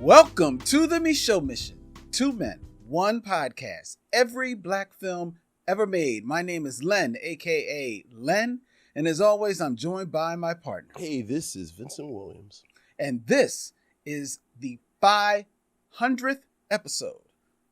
Welcome to the Micheaux Mission. 2 men, 1 podcast. Every black film ever made. My name is Len, aka Len, and as always, I'm joined by my partner. Hey, this is Vincent Williams. And this is the 500th episode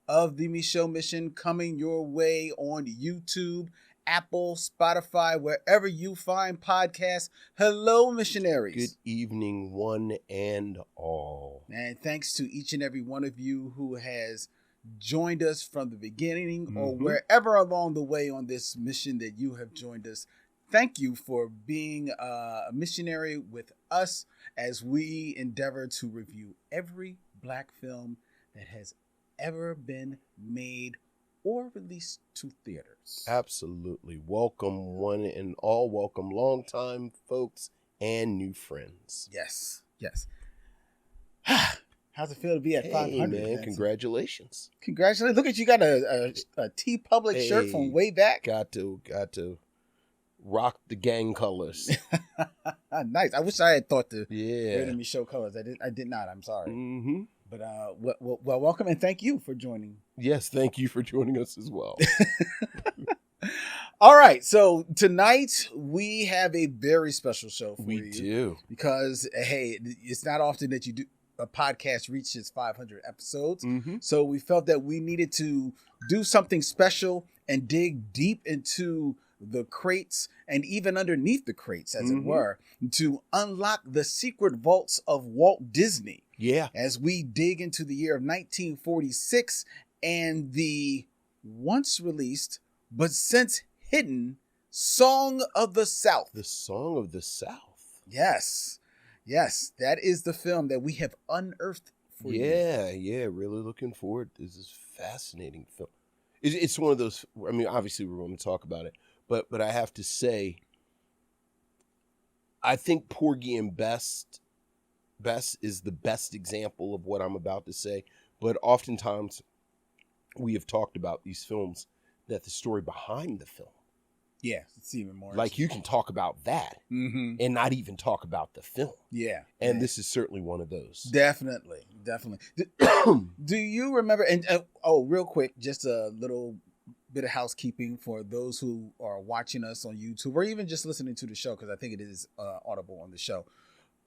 of the Micheaux Mission, coming your way on YouTube, Apple, Spotify, wherever you find podcasts. Hello, missionaries. Good evening, one and all. And thanks to each and every one of you who has joined us from the beginning or wherever along the way on this mission that you have joined us. Thank you for being a missionary with us as we endeavor to review every black film that has ever been made or released to theaters. Absolutely. Welcome, one and all. Welcome, longtime folks and new friends. Yes. How's it feel to be at 500? Man, congratulations. Congratulations. Look at you, got a T Public shirt from way back. Got to rock the gang colors. Nice. I wish I had thought to wear the Micheaux colors. I did not. I'm sorry. Mm-hmm. But well, welcome and thank you for joining. Yes, thank you for joining us as well. All right, so tonight we have a very special show for you. We do. Because, hey, it's not often that you do a podcast reaches 500 episodes. Mm-hmm. So we felt that we needed to do something special and dig deep into the crates and even underneath the crates, as it were, to unlock the secret vaults of Walt Disney. Yeah. As we dig into the year of 1946 and the once released, but since hidden, Song of the South. The Song of the South. Yes, that is the film that we have unearthed for you. Yeah, really looking forward. This is a fascinating film. It's one of those, I mean, obviously we're going to talk about it, but I have to say, I think Porgy and Bess is the best example of what I'm about to say, but oftentimes we have talked about these films that the story behind the film. Yeah, it's even more. Like you can talk about that and not even talk about the film. Yeah. And this is certainly one of those. Definitely. Do you remember, and real quick, just a little bit of housekeeping for those who are watching us on YouTube or even just listening to the show, because I think it is audible on the show.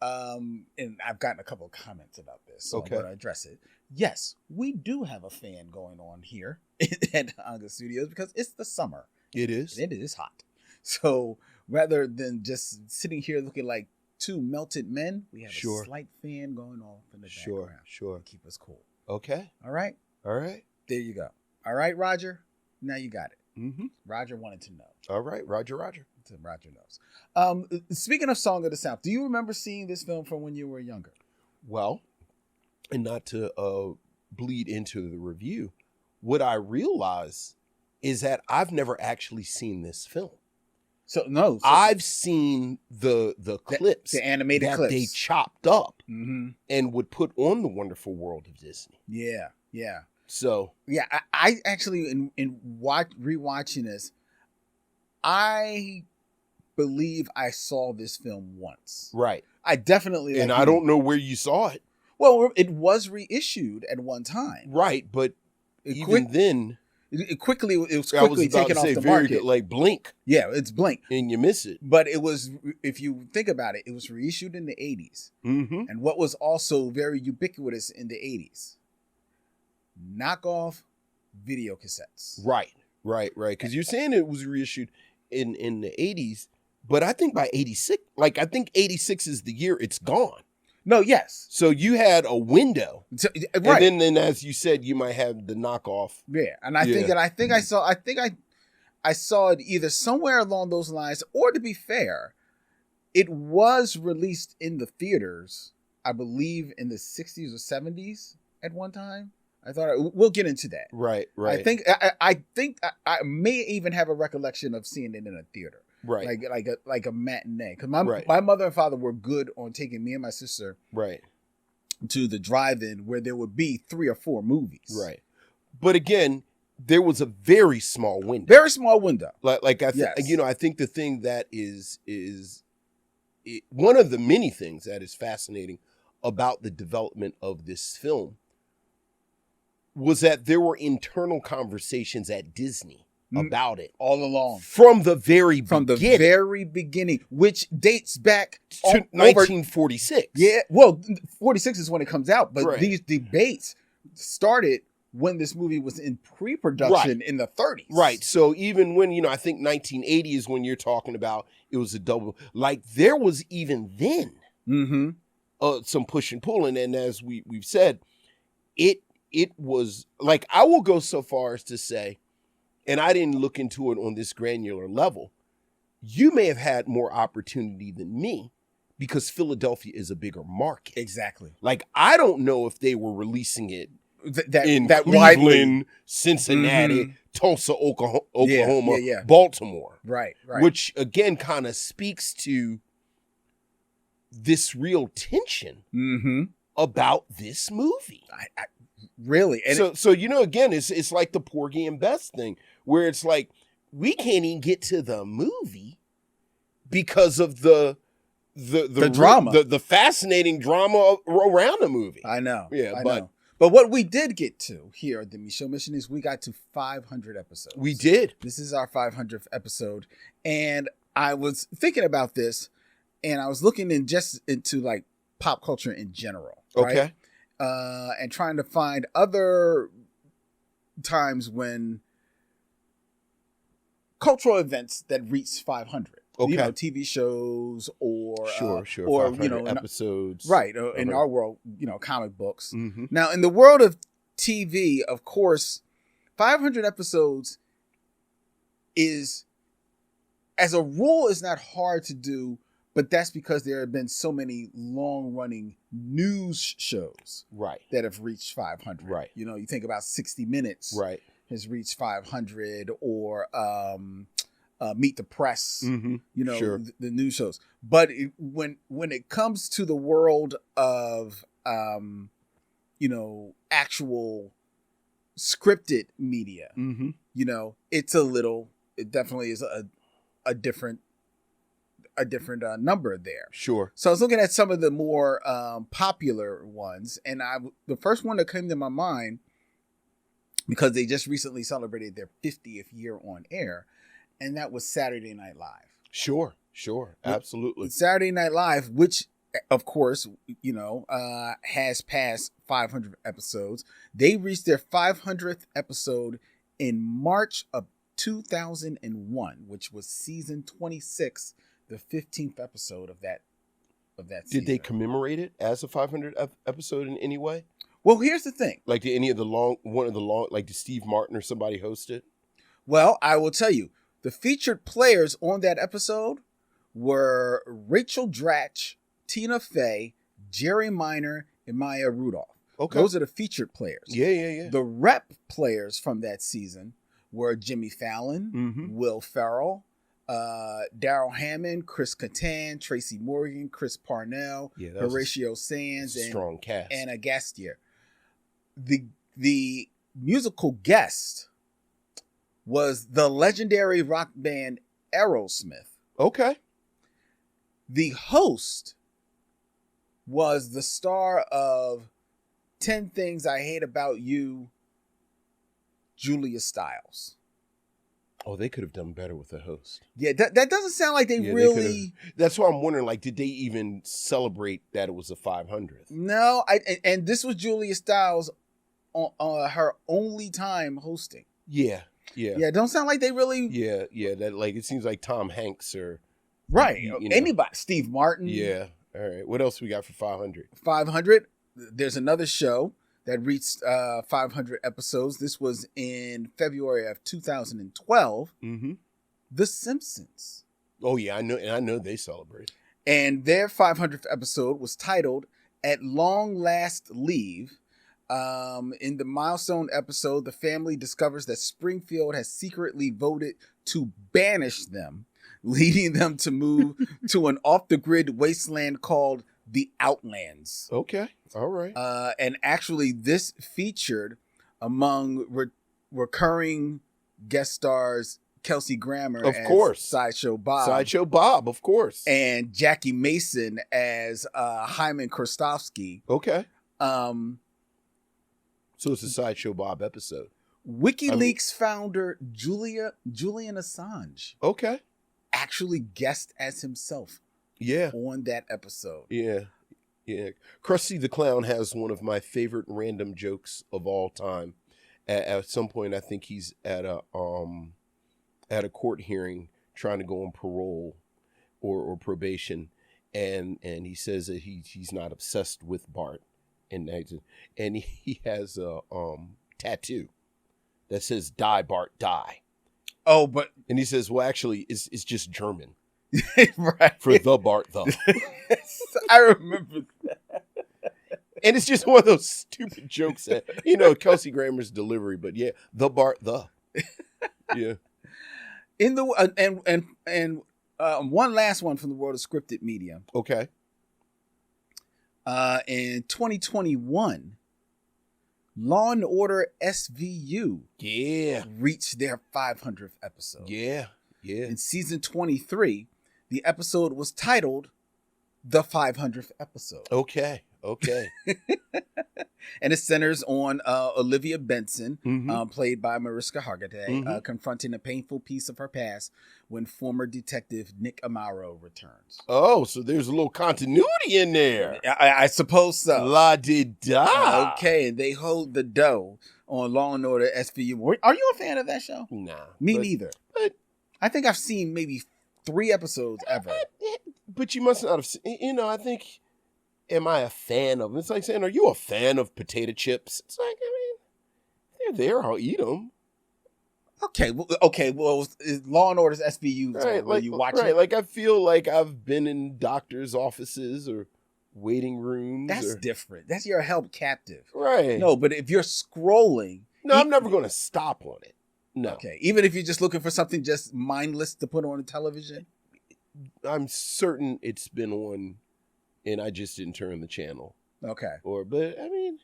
And I've gotten a couple of comments about this, so okay. I'm going to address it. Yes, we do have a fan going on here at Anga Studios because it's the summer. It is. And it is hot. So rather than just sitting here looking like 2 melted men, we have a slight fan going off in the background. Sure. To keep us cool. Okay. All right. There you go. All right, Roger. Now you got it. Mm-hmm. Roger wanted to know. All right, Roger. So Roger knows. Speaking of Song of the South, do you remember seeing this film from when you were younger? Well, and not to bleed into the review, what I realize is that I've never actually seen this film. I've seen the clips, the animated that clips they chopped up and would put on the Wonderful World of Disney. Yeah. So yeah, I actually in rewatching this, I believe I saw this film once. Right. I definitely, and I don't know where you saw it. Well, it was reissued at one time. Right, but then. It was quickly taken off the market. Good, like Blink. Yeah, it's Blink. And you miss it. But it was, if you think about it, it was reissued in the 80s. Mm-hmm. And what was also very ubiquitous in the 80s? Knockoff video cassettes. Right. Because you're saying it was reissued in the 80s, but I think by 86, I think 86 is the year it's gone. No, yes. So you had a window, right? And then as you said, you might have the knockoff. Yeah, and I saw it either somewhere along those lines, or to be fair, it was released in the theaters, I believe, in the 60s or 70s at one time. I thought we'll get into that. Right. I think I may even have a recollection of seeing it in a theater. Right. Like a matinee. Because my mother and father were good on taking me and my sister to the drive-in where there would be 3 or 4 movies. Right. But again, there was a very small window. Very small window. I think the thing that is one of the many things that is fascinating about the development of this film was that there were internal conversations at Disney about it all along from the very beginning, which dates back to 1946. Yeah, well, 46 is when it comes out, but Right. these debates started when this movie was in pre-production in the 30s. Right. So even when, I think 1980 is when you're talking about it was a double, like there was even then some push and pull. And as we've said, it was like, I will go so far as to say, and I didn't look into it on this granular level, you may have had more opportunity than me because Philadelphia is a bigger market. Exactly. Like, I don't know if they were releasing it in that Cleveland, widely. Cincinnati, Tulsa, Oklahoma, Yeah. Baltimore. Right. Which, again, kind of speaks to this real tension about this movie. Really. And so again, it's like the Porgy and Bess thing, where it's like, we can't even get to the movie because of the drama, the fascinating drama around the movie. I know. Yeah, I know. But what we did get to here at the Micheaux Mission is we got to 500 episodes. We did. This is our 500th episode. And I was thinking about this, and I was looking into like pop culture in general. Okay. Right? And trying to find other times when cultural events that reached 500. Okay. TV shows or sure, or episodes, right? In our world, comic books. Mm-hmm. Now, in the world of TV, of course, 500 episodes is, as a rule, is not hard to do, but that's because there have been so many long-running news shows, right, that have reached 500. Right. You think about 60 Minutes, right, has reached 500, or Meet the Press, sure. the news shows. But when it comes to the world of, actual scripted media, it definitely is a different number there. Sure. So I was looking at some of the more popular ones, and the first one that came to my mind, because they just recently celebrated their 50th year on air, and that was Saturday Night Live. Sure. Absolutely. Saturday Night Live, which, of course, has passed 500 episodes. They reached their 500th episode in March of 2001, which was season 26, the 15th episode of that season. Did they commemorate it as a 500 episode in any way? Well, here's the thing. Like, did any of like did Steve Martin or somebody host it? Well, I will tell you. The featured players on that episode were Rachel Dratch, Tina Fey, Jerry Minor, and Maya Rudolph. Okay. Those are the featured players. Yeah. The rep players from that season were Jimmy Fallon, Will Ferrell, Daryl Hammond, Chris Kattan, Tracy Morgan, Chris Parnell, Horatio Sands, and strong cast. Anna Gastier. The musical guest was the legendary rock band Aerosmith. Okay. The host was the star of 10 Things I Hate About You, Julia Stiles. Oh, they could have done better with the host. Yeah, that doesn't sound like they really... That's why I'm wondering, like, did they even celebrate that it was a 500th? No, and this was Julia Stiles on her only time hosting. Yeah. It don't sound like they really... Yeah. That, like, it seems like Tom Hanks or... Right. Anybody. Steve Martin. Yeah. All right. What else we got for 500? 500. There's another show that reached 500 episodes. This was in February of 2012. The Simpsons. Oh, yeah. I know they celebrate. And their 500th episode was titled At Long Last Leave. In the milestone episode, the family discovers that Springfield has secretly voted to banish them, leading them to move to an off-the-grid wasteland called the Outlands. Okay. All right. And actually, this featured among recurring guest stars Kelsey Grammer of as course. Sideshow Bob. Sideshow Bob, of course. And Jackie Mason as Hyman Krostowski. Okay. So it's a Sideshow Bob episode. WikiLeaks founder Julian Assange. Okay. Actually guessed as himself. Yeah. On that episode. Yeah. Yeah. Krusty the Clown has one of my favorite random jokes of all time. At some point, I think he's at a court hearing trying to go on parole or probation, and he says that he's not obsessed with Bart, and he has a tattoo that says "Die Bart Die." Oh, but and he says, well, actually, it's just German, right? For the Bart the. I remember that. And it's just one of those stupid jokes that, Kelsey Grammer's delivery, but yeah, the Bart the. Yeah. In the one last one from the world of scripted media. Okay. In 2021, Law and Order SVU reached their 500th episode. Yeah. In season 23, the episode was titled The 500th Episode. Okay. And it centers on Olivia Benson, Mm-hmm. played by Mariska Hargitay, confronting a painful piece of her past when former detective Nick Amaro returns. Oh, so there's a little continuity in there. I suppose so. La-di-da. Okay, and they hold the dough on Law and Order SVU. Are you a fan of that show? Nah. Me neither. But I think I've seen maybe 3 episodes ever. But you must not have seen, I think... Am I a fan of them? It's like saying, are you a fan of potato chips? It's like, they're there. I'll eat them. Okay. Well, Law and Order's SVU. Right, will you watch it? Like I feel like I've been in doctors' offices or waiting rooms. That's different. That's your help captive. Right. No, but if you're scrolling. No, I'm never going to stop on it. No. Okay. Even if you're just looking for something just mindless to put on the television? I'm certain it's been on. And I just didn't turn the channel. Okay. But I mean.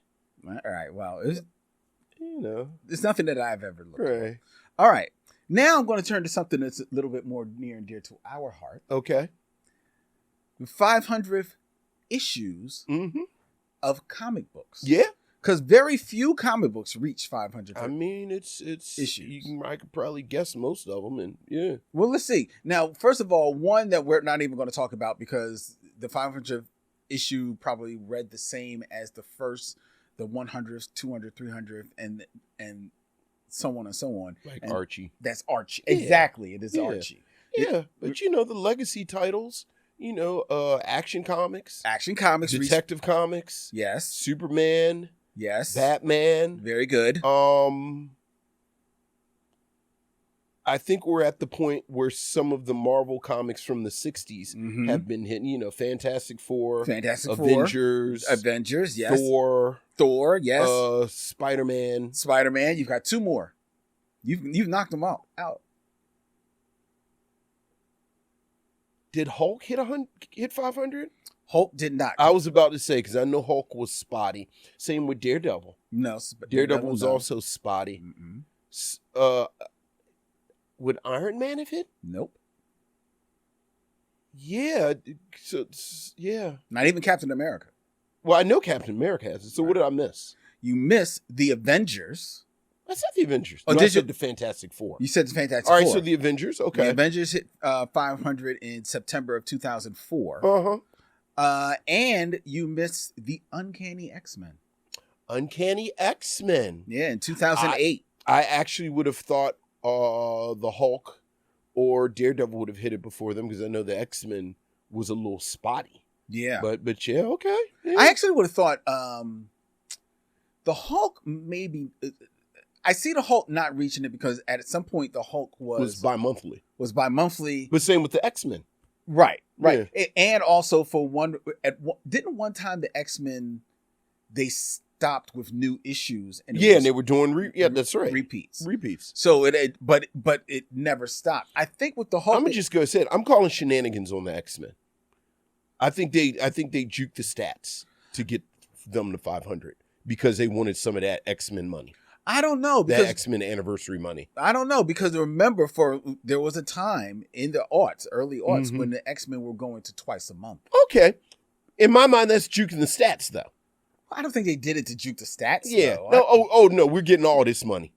All right. Well, it's nothing that I've ever looked at. Right. All right. Now I'm going to turn to something that's a little bit more near and dear to our heart. Okay. The 500th issues of comic books. Yeah. Because very few comic books reach 500. I mean, it's issues. I could probably guess most of them, and yeah. Well, let's see. Now, first of all, one that we're not even going to talk about because the 500th issue probably read the same as the first, the 100th, 200th, 300th, and so on and so on. Like and Archie. That's Archie. Yeah. Exactly. It is Archie. Yeah, but the legacy titles, Action Comics. Action Comics. Detective Comics. Yes. Superman. Yes. Batman. Very good. I think we're at the point where some of the Marvel comics from the 60s have been hitting, Fantastic Four, Avengers, yes. Thor, yes. Spider-Man. You've got 2 more. You've knocked them out. Did Hulk hit 500? Hulk did not. I was about to say, because I know Hulk was spotty. Same with Daredevil. No. Daredevil was also spotty. Would Iron Man have hit? Nope. Yeah. So, yeah. Not even Captain America. Well, I know Captain America has it. So what did I miss? You missed the Avengers. I said the Avengers. Oh, no, did I said the Fantastic Four. You said the Fantastic Four. All right, so the Avengers. Okay. The Avengers hit 500 in September of 2004. And you missed the Uncanny X-Men. Uncanny X-Men. Yeah, in 2008. I actually would have thought the Hulk or Daredevil would have hit it before them because I know the X-Men was a little spotty. Yeah. But yeah, okay. Yeah. I actually would have thought the Hulk maybe... I see the Hulk not reaching it because at some point the Hulk was bi-monthly. But same with the X-Men. Right. Yeah. And also didn't one time the X-Men, they stopped with new issues. And they were doing, that's right. Repeats. So but it never stopped. I think with the Hulk. I'm just going to say it. I'm calling shenanigans on the X-Men. I think they juked the stats to get them to 500 because they wanted some of that X-Men money. I don't know, that because X-Men anniversary money. I don't know, because remember, there was a time in the early aughts, when the X-Men were going to twice a month. Okay. In my mind, that's juking the stats, though. I don't think they did it to juke the stats. Yeah. Though. No. No. We're getting all this money.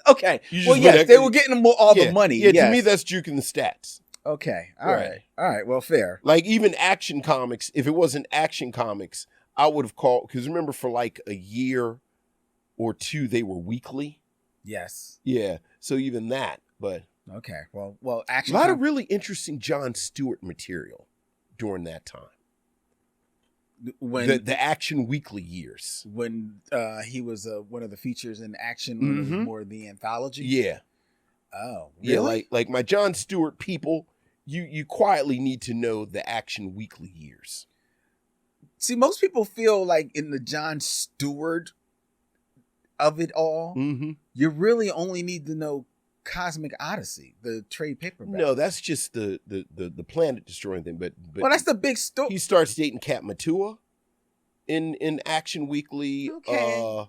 Okay. Well, yes, they were getting all the money. Yeah. Yes. To me, that's juking the stats. Okay. All right. Well, fair. Like even Action Comics. If it wasn't Action Comics, I would have called, because remember, for like a year or two, they were weekly. Yes. Yeah. So even that, but okay. Well, Action. A lot of really interesting Jon Stewart material during that time. When the Action Weekly years, when he was one of the features in Action, when it was more the anthology. Yeah. Oh, really? Yeah. Like my Jon Stewart people, you quietly need to know the Action Weekly years. See, most people feel like in the Jon Stewart of it all, you really only need to know Cosmic Odyssey, the trade paperback. No, that's just the planet destroying thing. But well, that's the big story. He starts dating Kat Matua in Action Weekly. Okay.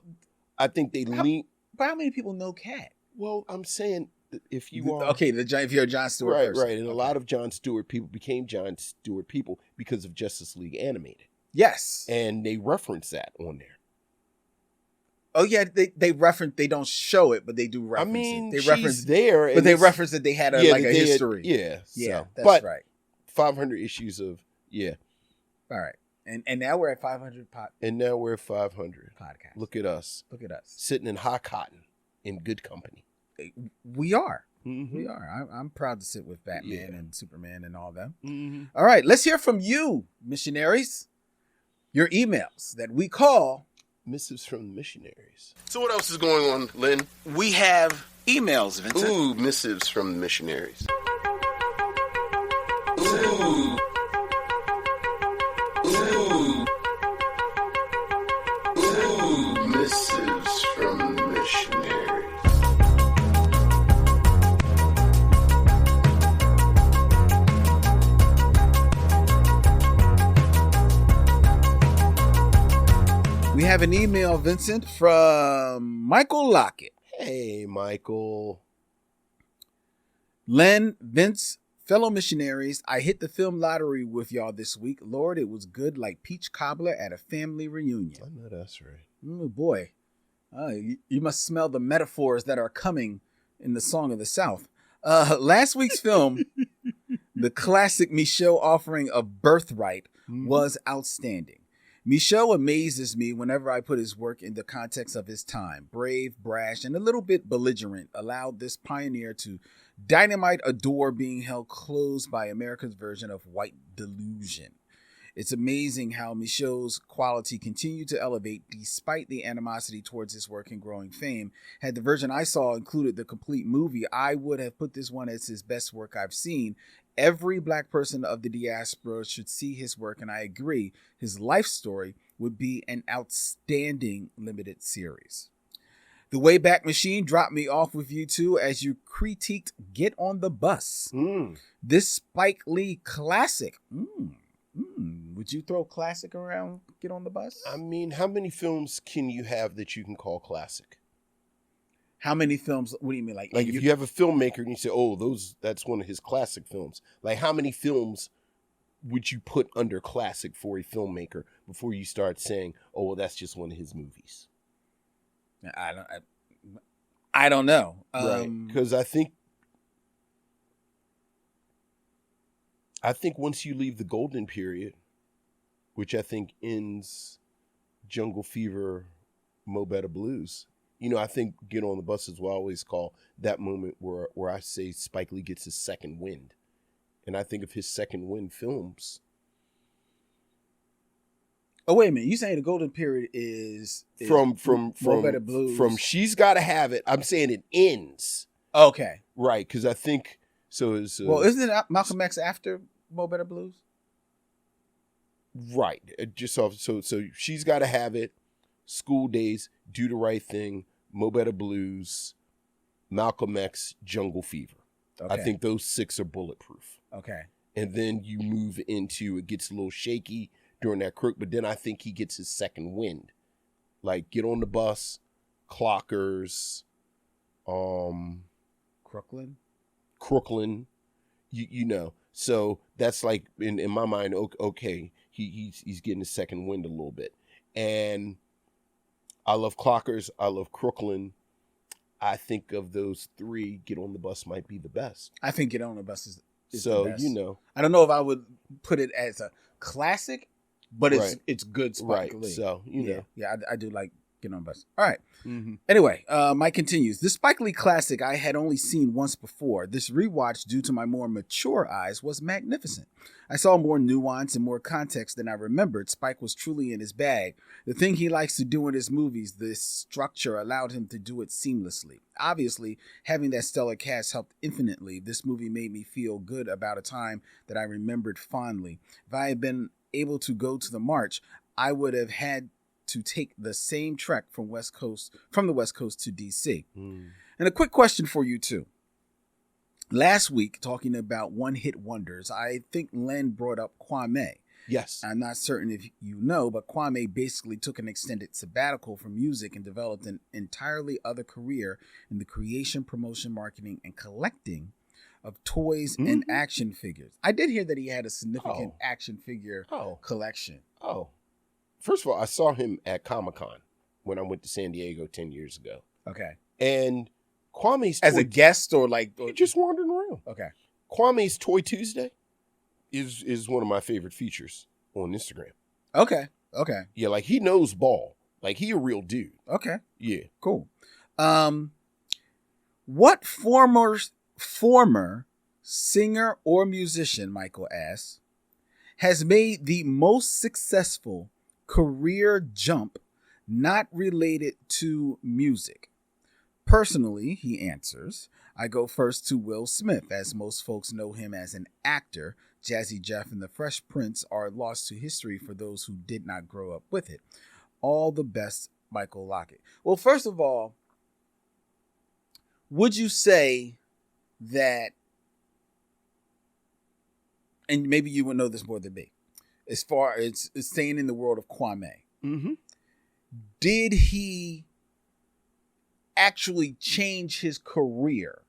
I think they lean. But how many people know Kat? Well, I'm saying if you are if you're a Jon Stewart person. right, and a lot of Jon Stewart people became Jon Stewart people because of Justice League Animated. Yes, and they reference that on there. Oh yeah, they reference. They don't show it, but they do reference. I mean, it. They reference there, but they reference that they had a history. Yeah, that's right. 500 issues of All right, and now we're at 500 And now we're at 500 podcast. Look at us. Sitting in hot cotton in good company. We are. We are. I'm proud to sit with Batman and Superman and all them. All right, let's hear from you, missionaries. Your emails that we call Missives from the Missionaries. So what else is going on, Len? We have emails, Vincent. Ooh, missives from the missionaries. Ooh. Ooh. Ooh, missives from the missionaries. We have an email, Vincent, from Michael Lockett. Hey, Michael. Len, Vince, fellow missionaries, I hit the film lottery with y'all this week. Lord, it was good like peach cobbler at a family reunion. I know that's right. Oh, boy. You must smell the metaphors that are coming in the Song of the South. Last week's film, the classic Micheaux offering of Birthright, was outstanding. Micheaux amazes me whenever I put his work in the context of his time. Brave, brash, and a little bit belligerent, allowed this pioneer to dynamite a door being held closed by America's version of white delusion. It's amazing how Micheaux's quality continued to elevate despite the animosity towards his work and growing fame. Had the version I saw included the complete movie, I would have put this one as his best work I've seen. Every black person of the diaspora should see his work, and I agree, his life story would be an outstanding limited series. The Wayback Machine dropped me off with you two as you critiqued Get on the Bus. This Spike Lee classic. Would you throw classic around Get on the Bus? I mean, how many films can you have that you can call classic? How many films? What do you mean? Like if you have a filmmaker and you say, oh, that's one of his classic films. Like, how many films would you put under classic for a filmmaker before you start saying, oh, well, that's just one of his movies? I don't know. Right. Because I think once you leave the golden period, which I think ends Jungle Fever, Mo Better Blues, I think Get on the Bus is what I always call that moment where I say Spike Lee gets his second wind. And I think of his second wind films. Oh, wait a minute. You saying the golden period is from Mo Better Blues. From She's Gotta Have It. I'm saying it ends. Okay. Right. Because I think so is well, isn't it Malcolm X after Mo Better Blues? Right. So She's Gotta Have It, School Days, Do the Right Thing, Mo Better Blues, Malcolm X, Jungle Fever. Okay. I think those 6 are bulletproof. Okay. And then you move into, it gets a little shaky during that crook, but then I think he gets his second wind. Like Get on the Bus, Clockers, Crooklyn, you know. So that's like in my mind, okay, he's getting his second wind a little bit. And I love Clockers, I love Crooklyn. I think of those three, Get on the Bus might be the best. I think Get on the Bus is so the best. You know, I don't know if I would put it as a classic, but it's good Spike Lee. So you know, I do like Get on the Bus. All right. Mm-hmm. Anyway, Mike continues. This Spike Lee classic I had only seen once before. This rewatch, due to my more mature eyes, was magnificent. I saw more nuance and more context than I remembered. Spike was truly in his bag. The thing he likes to do in his movies, this structure allowed him to do it seamlessly. Obviously, having that stellar cast helped infinitely. This movie made me feel good about a time that I remembered fondly. If I had been able to go to the march, I would have had to take the same trek from the West Coast to DC. And a quick question for you too. Last week, talking about one-hit wonders, I think Len brought up Kwame. Yes. I'm not certain if you know, but Kwame basically took an extended sabbatical from music and developed an entirely other career in the creation, promotion, marketing, and collecting of toys and action figures. I did hear that he had a significant action figure collection. Oh. First of all, I saw him at Comic-Con when I went to San Diego 10 years ago. Okay. And Kwame's as a guest or just wandering around. Okay. Kwame's Toy Tuesday is one of my favorite features on Instagram. Okay. Yeah, like he knows ball. Like he a real dude. Okay. Yeah. Cool. What former singer or musician, Michael asks, has made the most successful career jump not related to music? Personally, he answers, I go first to Will Smith, as most folks know him as an actor. Jazzy Jeff and the Fresh Prince are lost to history for those who did not grow up with it. All the best, Michael Lockett. Well, first of all, would you say that, and maybe you would know this more than me, as far as staying in the world of Kwame, did he actually change his career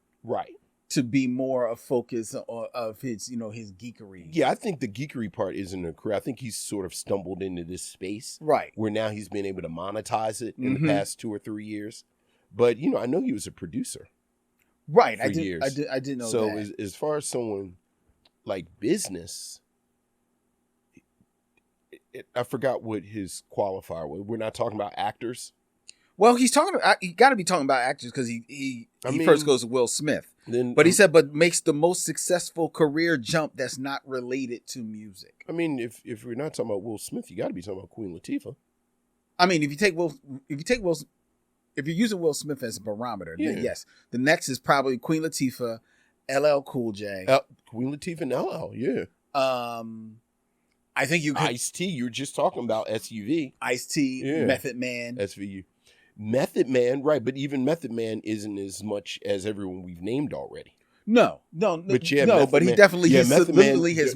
to be more a focus of his, his geekery? Yeah, I think the geekery part isn't a career. I think he's sort of stumbled into this space where now he's been able to monetize it in the past 2 or 3 years. But I know he was a producer, right? For years. I did know. So that. As far as someone like business, I forgot what his qualifier was. We're not talking about actors. Well, he's talking about, he got to be talking about actors because he first goes to Will Smith. But he said, but makes the most successful career jump that's not related to music. I mean, if we're not talking about Will Smith, you got to be talking about Queen Latifah. I mean, if you're using Will Smith as a barometer, then yes. The next is probably Queen Latifah, LL Cool J. Queen Latifah and LL, yeah. I think you could. Ice-T, you were just talking about SUV. Ice-T, Method Man. SVU. Method Man, right, but even Method Man isn't as much as everyone we've named already. No, but he definitely has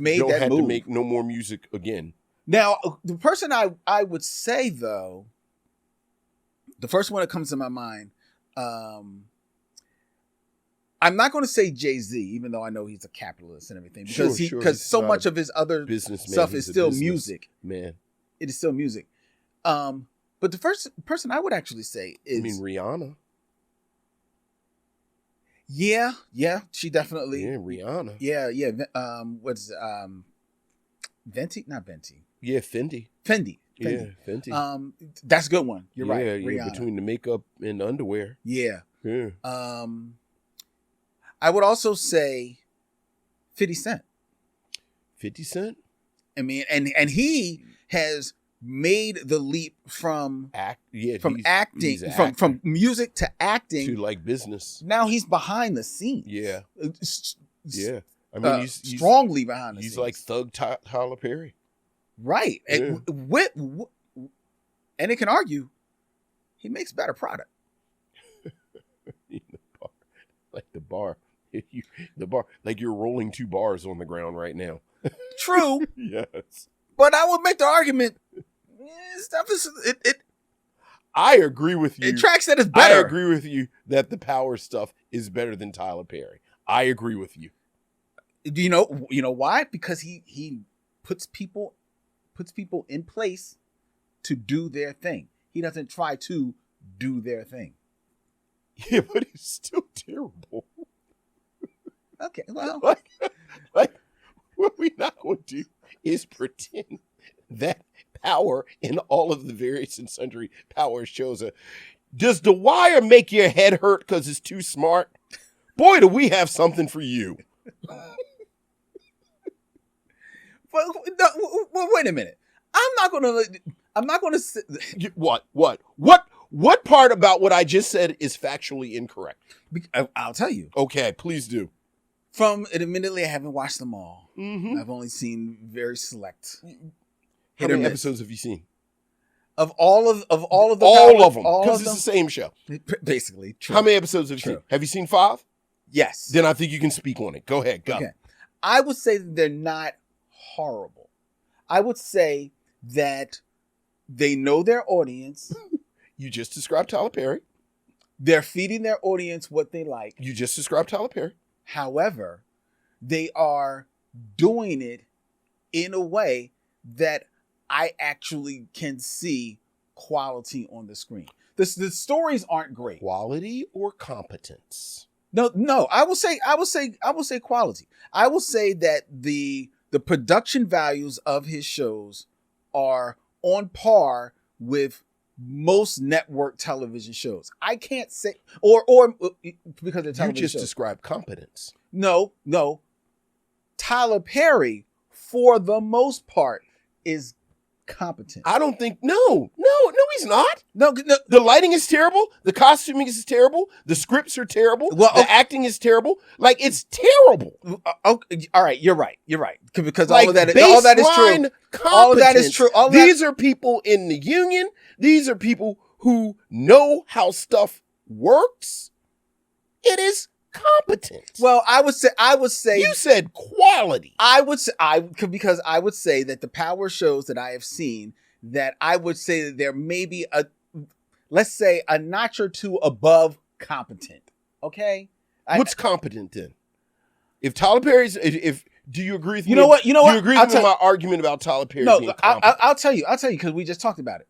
made don't that have move. To make no more music again. Now, the person I would say, though, the first one that comes to my mind, I'm not going to say Jay-Z, even though I know he's a capitalist and everything, because so much of his other stuff is still music. Man, it is still music. But the first person I would actually say is... I mean, Rihanna. Yeah, she definitely... Yeah, Rihanna. Yeah. Venti? Not Venti. Yeah, Fendi. Yeah, Fendi. That's a good one. You're right. Yeah, Rihanna. between the makeup and the underwear. Yeah. Yeah. I would also say 50 Cent. 50 Cent? I mean, and he has made the leap from music to acting to like business. Now he's behind the scenes. Yeah. Yeah. I mean, he's strongly behind the scenes. He's like Thug Tyler Perry. Right. Yeah. And it can argue he makes better product. The bar. Like you're rolling 2 bars on the ground right now. True. Yes. But I would make the argument stuff is it. I agree with you. It tracks that it's better. I agree with you that the Power stuff is better than Tyler Perry. I agree with you. Do you know why? Because he puts people in place to do their thing. He doesn't try to do their thing. Yeah, but he's still terrible. Okay, well, like what we're not going to do is pretend that Power in all of the various and sundry Power shows. Does The Wire make your head hurt because it's too smart? Boy, do we have something for you. Well, wait a minute. I'm not gonna. What part about what I just said is factually incorrect? I'll tell you. Okay, please do. Admittedly, I haven't watched them all. Mm-hmm. I've only seen very select. How many episodes have you seen? Of all of them, because it's the same show. Basically, true. How many episodes have you seen? Have you seen 5? Yes. Then I think you can speak on it. Go ahead. Go. Okay. I would say that they're not horrible. I would say that they know their audience. You just described Tyler Perry. They're feeding their audience what they like. You just described Tyler Perry. However, they are doing it in a way that I actually can see quality on the screen. The stories aren't great. Quality or competence? No. I will say quality. I will say that the production values of his shows are on par with most network television shows. I can't say or because they're television You just shows. described competence. No. Tyler Perry, for the most part, is competent. I don't think. No, he's not. No. The lighting is terrible. The costuming is terrible. The scripts are terrible. Well, the acting is terrible. Like, it's terrible. Okay, all right, you're right. Because like, all of that is true. All of that is true. These are people in the union. These are people who know how stuff works. It is competent. Well, I would say you said quality. Because I would say that the Power shows that I have seen, that I would say that there may be let's say a notch or two above competent. Okay? What's competent then? If Tyler Perry's, if do you agree with me? You know what? Do you agree with my argument about Tyler Perry being competent? I'll tell you because we just talked about it.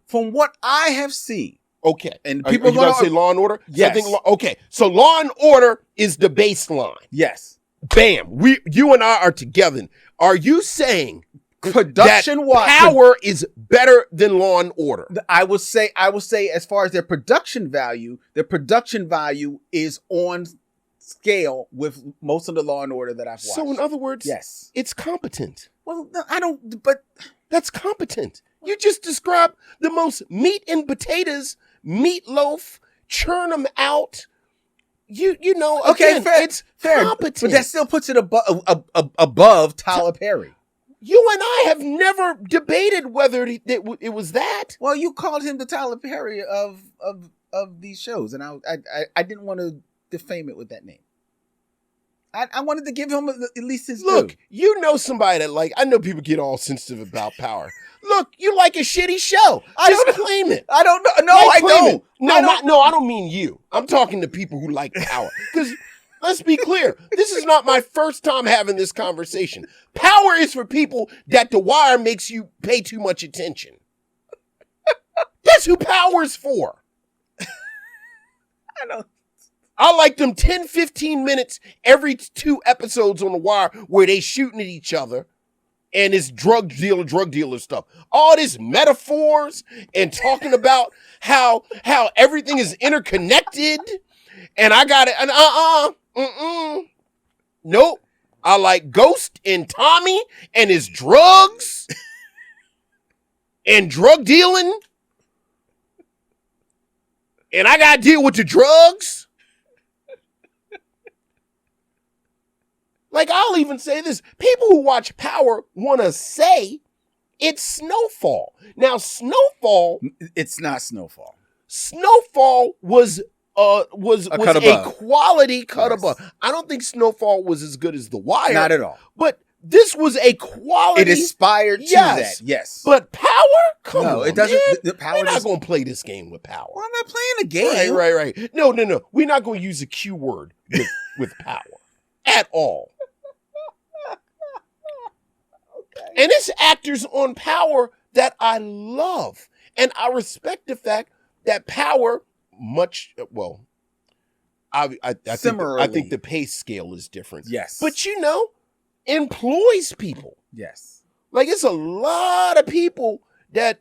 From what I have seen. Okay. And people are you going to say Law and Order? Yes. Okay. So Law and Order is the baseline. Yes. Bam. You and I are together. Are you saying production-wise, Power is better than Law and Order? I would say as far as their production value is on scale with most of the Law and Order that I've watched. So in other words, yes, it's competent. Well, no, I don't, but that's competent. You just described the most meat and potatoes, meatloaf, churn them out. You know, okay, again, fair, it's fair, competent. but that still puts it above Tyler Perry. You and I have never debated whether it was that. Well, you called him the Tyler Perry of these shows, and I didn't want to defame it with that name. I wanted to give him at least his look. due. You know somebody that I know people get all sensitive about Power. Look, you like a shitty show. Just claim it. I don't know. No, I don't. No, I don't mean you. I'm talking to people who like Power. Because let's be clear, this is not my first time having this conversation. Power is for people that The Wire makes you pay too much attention. That's who Power's for. I don't. I like them 10, 15 minutes every 2 episodes on The Wire where they shooting at each other and it's drug dealer stuff. All this metaphors and talking about how everything is interconnected and I got it. And nope. I like Ghost and Tommy and his drugs and drug dealing. And I got to deal with the drugs. Like, I'll even say this. People who watch Power want to say it's Snowfall. Now, Snowfall... It's not Snowfall. Snowfall was a quality cut yes. above. I don't think Snowfall was as good as The Wire. Not at all. But This was a quality. It aspired to yes, that. Yes. But Power? Come on, it doesn't. man. The Power We're not going to play this game with Power. Well, I'm not playing a game. Right. No. We're not going to use a Q word with Power at all. Okay. And it's actors on Power that I love. And I respect the fact that Power I think the pay scale is different. Yes. But employs people. Yes. Like it's a lot of people that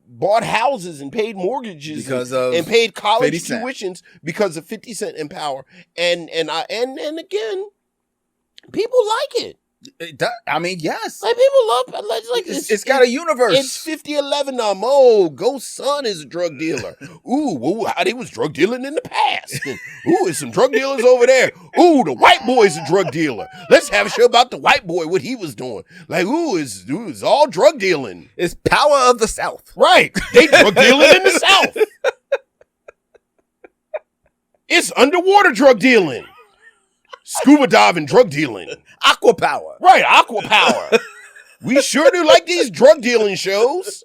bought houses and paid mortgages and paid college tuitions because of 50 Cent in Power. And again, people like it. I mean, yes. Like people love like it's got a universe. It's 5011 Oh, Ghost son is a drug dealer. Ooh, how they was drug dealing in the past. And, there's some drug dealers over there. Ooh, the white boy's a drug dealer. Let's have a show about the white boy, what he was doing. Like, it's all drug dealing. It's Power of the South. Right. They drug dealing in the South. It's underwater drug dealing. Scuba diving, drug dealing. Aqua Power. Right, Aqua Power. We sure do like these drug dealing shows.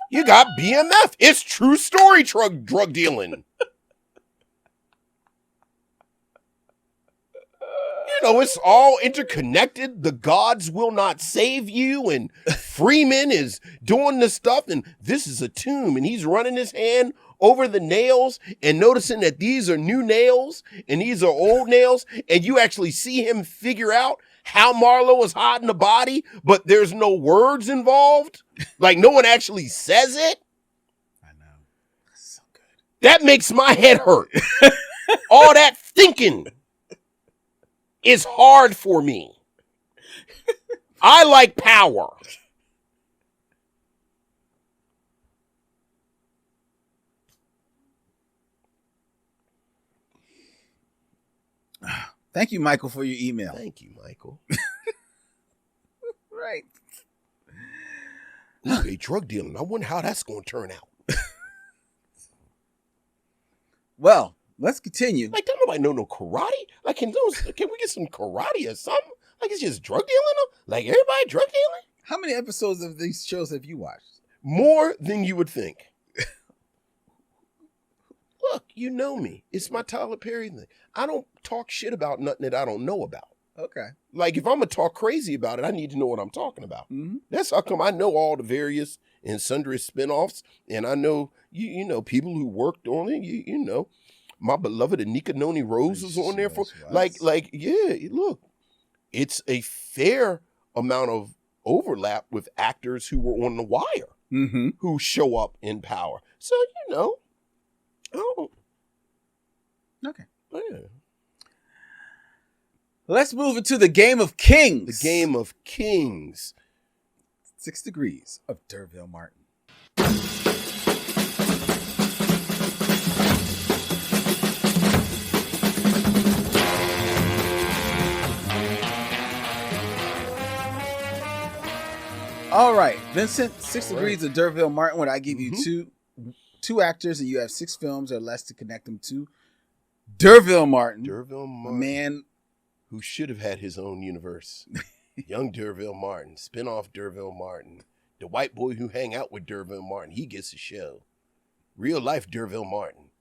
You got BMF. It's true story drug dealing. It's all interconnected. The gods will not save you. And Freeman is doing this stuff. And this is a tomb. And he's running his hand over the nails and noticing that these are new nails and these are old nails. And you actually see him figure out how Marlowe is hiding the body, but there's no words involved. Like no one actually says it. I know. That's so good. That makes my head hurt. All that thinking is hard for me. I like Power. Thank you, Michael, for your email. Thank you, Michael. Right. They drug dealing. I wonder how that's going to turn out. Well, let's continue. Like, don't nobody know no karate? Like, can we get some karate or something? Like, it's just drug dealing? Like, everybody drug dealing? How many episodes of these shows have you watched? More than you would think. Look, you know me. It's my Tyler Perry thing. I don't talk shit about nothing that I don't know about. Okay. Like, if I'm going to talk crazy about it, I need to know what I'm talking about. Mm-hmm. That's how come I know all the various and sundry spinoffs, and I know, you know, people who worked on it, you know. My beloved Anika Noni Rose was on there for, yeah, look, it's a fair amount of overlap with actors who were on The Wire, mm-hmm. who show up in Power. So, you know, okay. Yeah. Let's move into the Game of Kings. The Game of Kings. 6 Degrees of D'Urville Martin. All right, Vincent, 6 Degrees of D'Urville Martin. When I give you two actors and you have 6 films or less to connect them to, D'Urville Martin. D'Urville Martin. A man who should have had his own universe. Young D'Urville Martin, spin-off D'Urville Martin. The white boy who hang out with D'Urville Martin, he gets a show. Real life D'Urville Martin.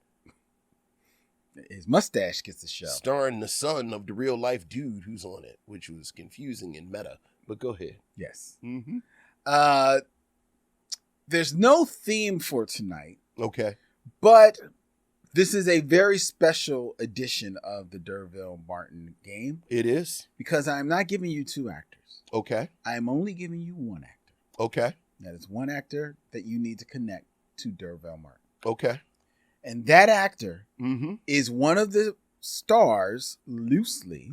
His mustache gets a show. Starring the son of the real life dude who's on it, which was confusing and meta. But go ahead. Yes. Mm-hmm. There's no theme for tonight. Okay. But this is a very special edition of the D'Urville Martin game. It is? Because I'm not giving you 2 actors. Okay. I'm only giving you 1 actor. Okay. That is 1 actor that you need to connect to D'Urville Martin. Okay. And that actor is one of the stars, loosely,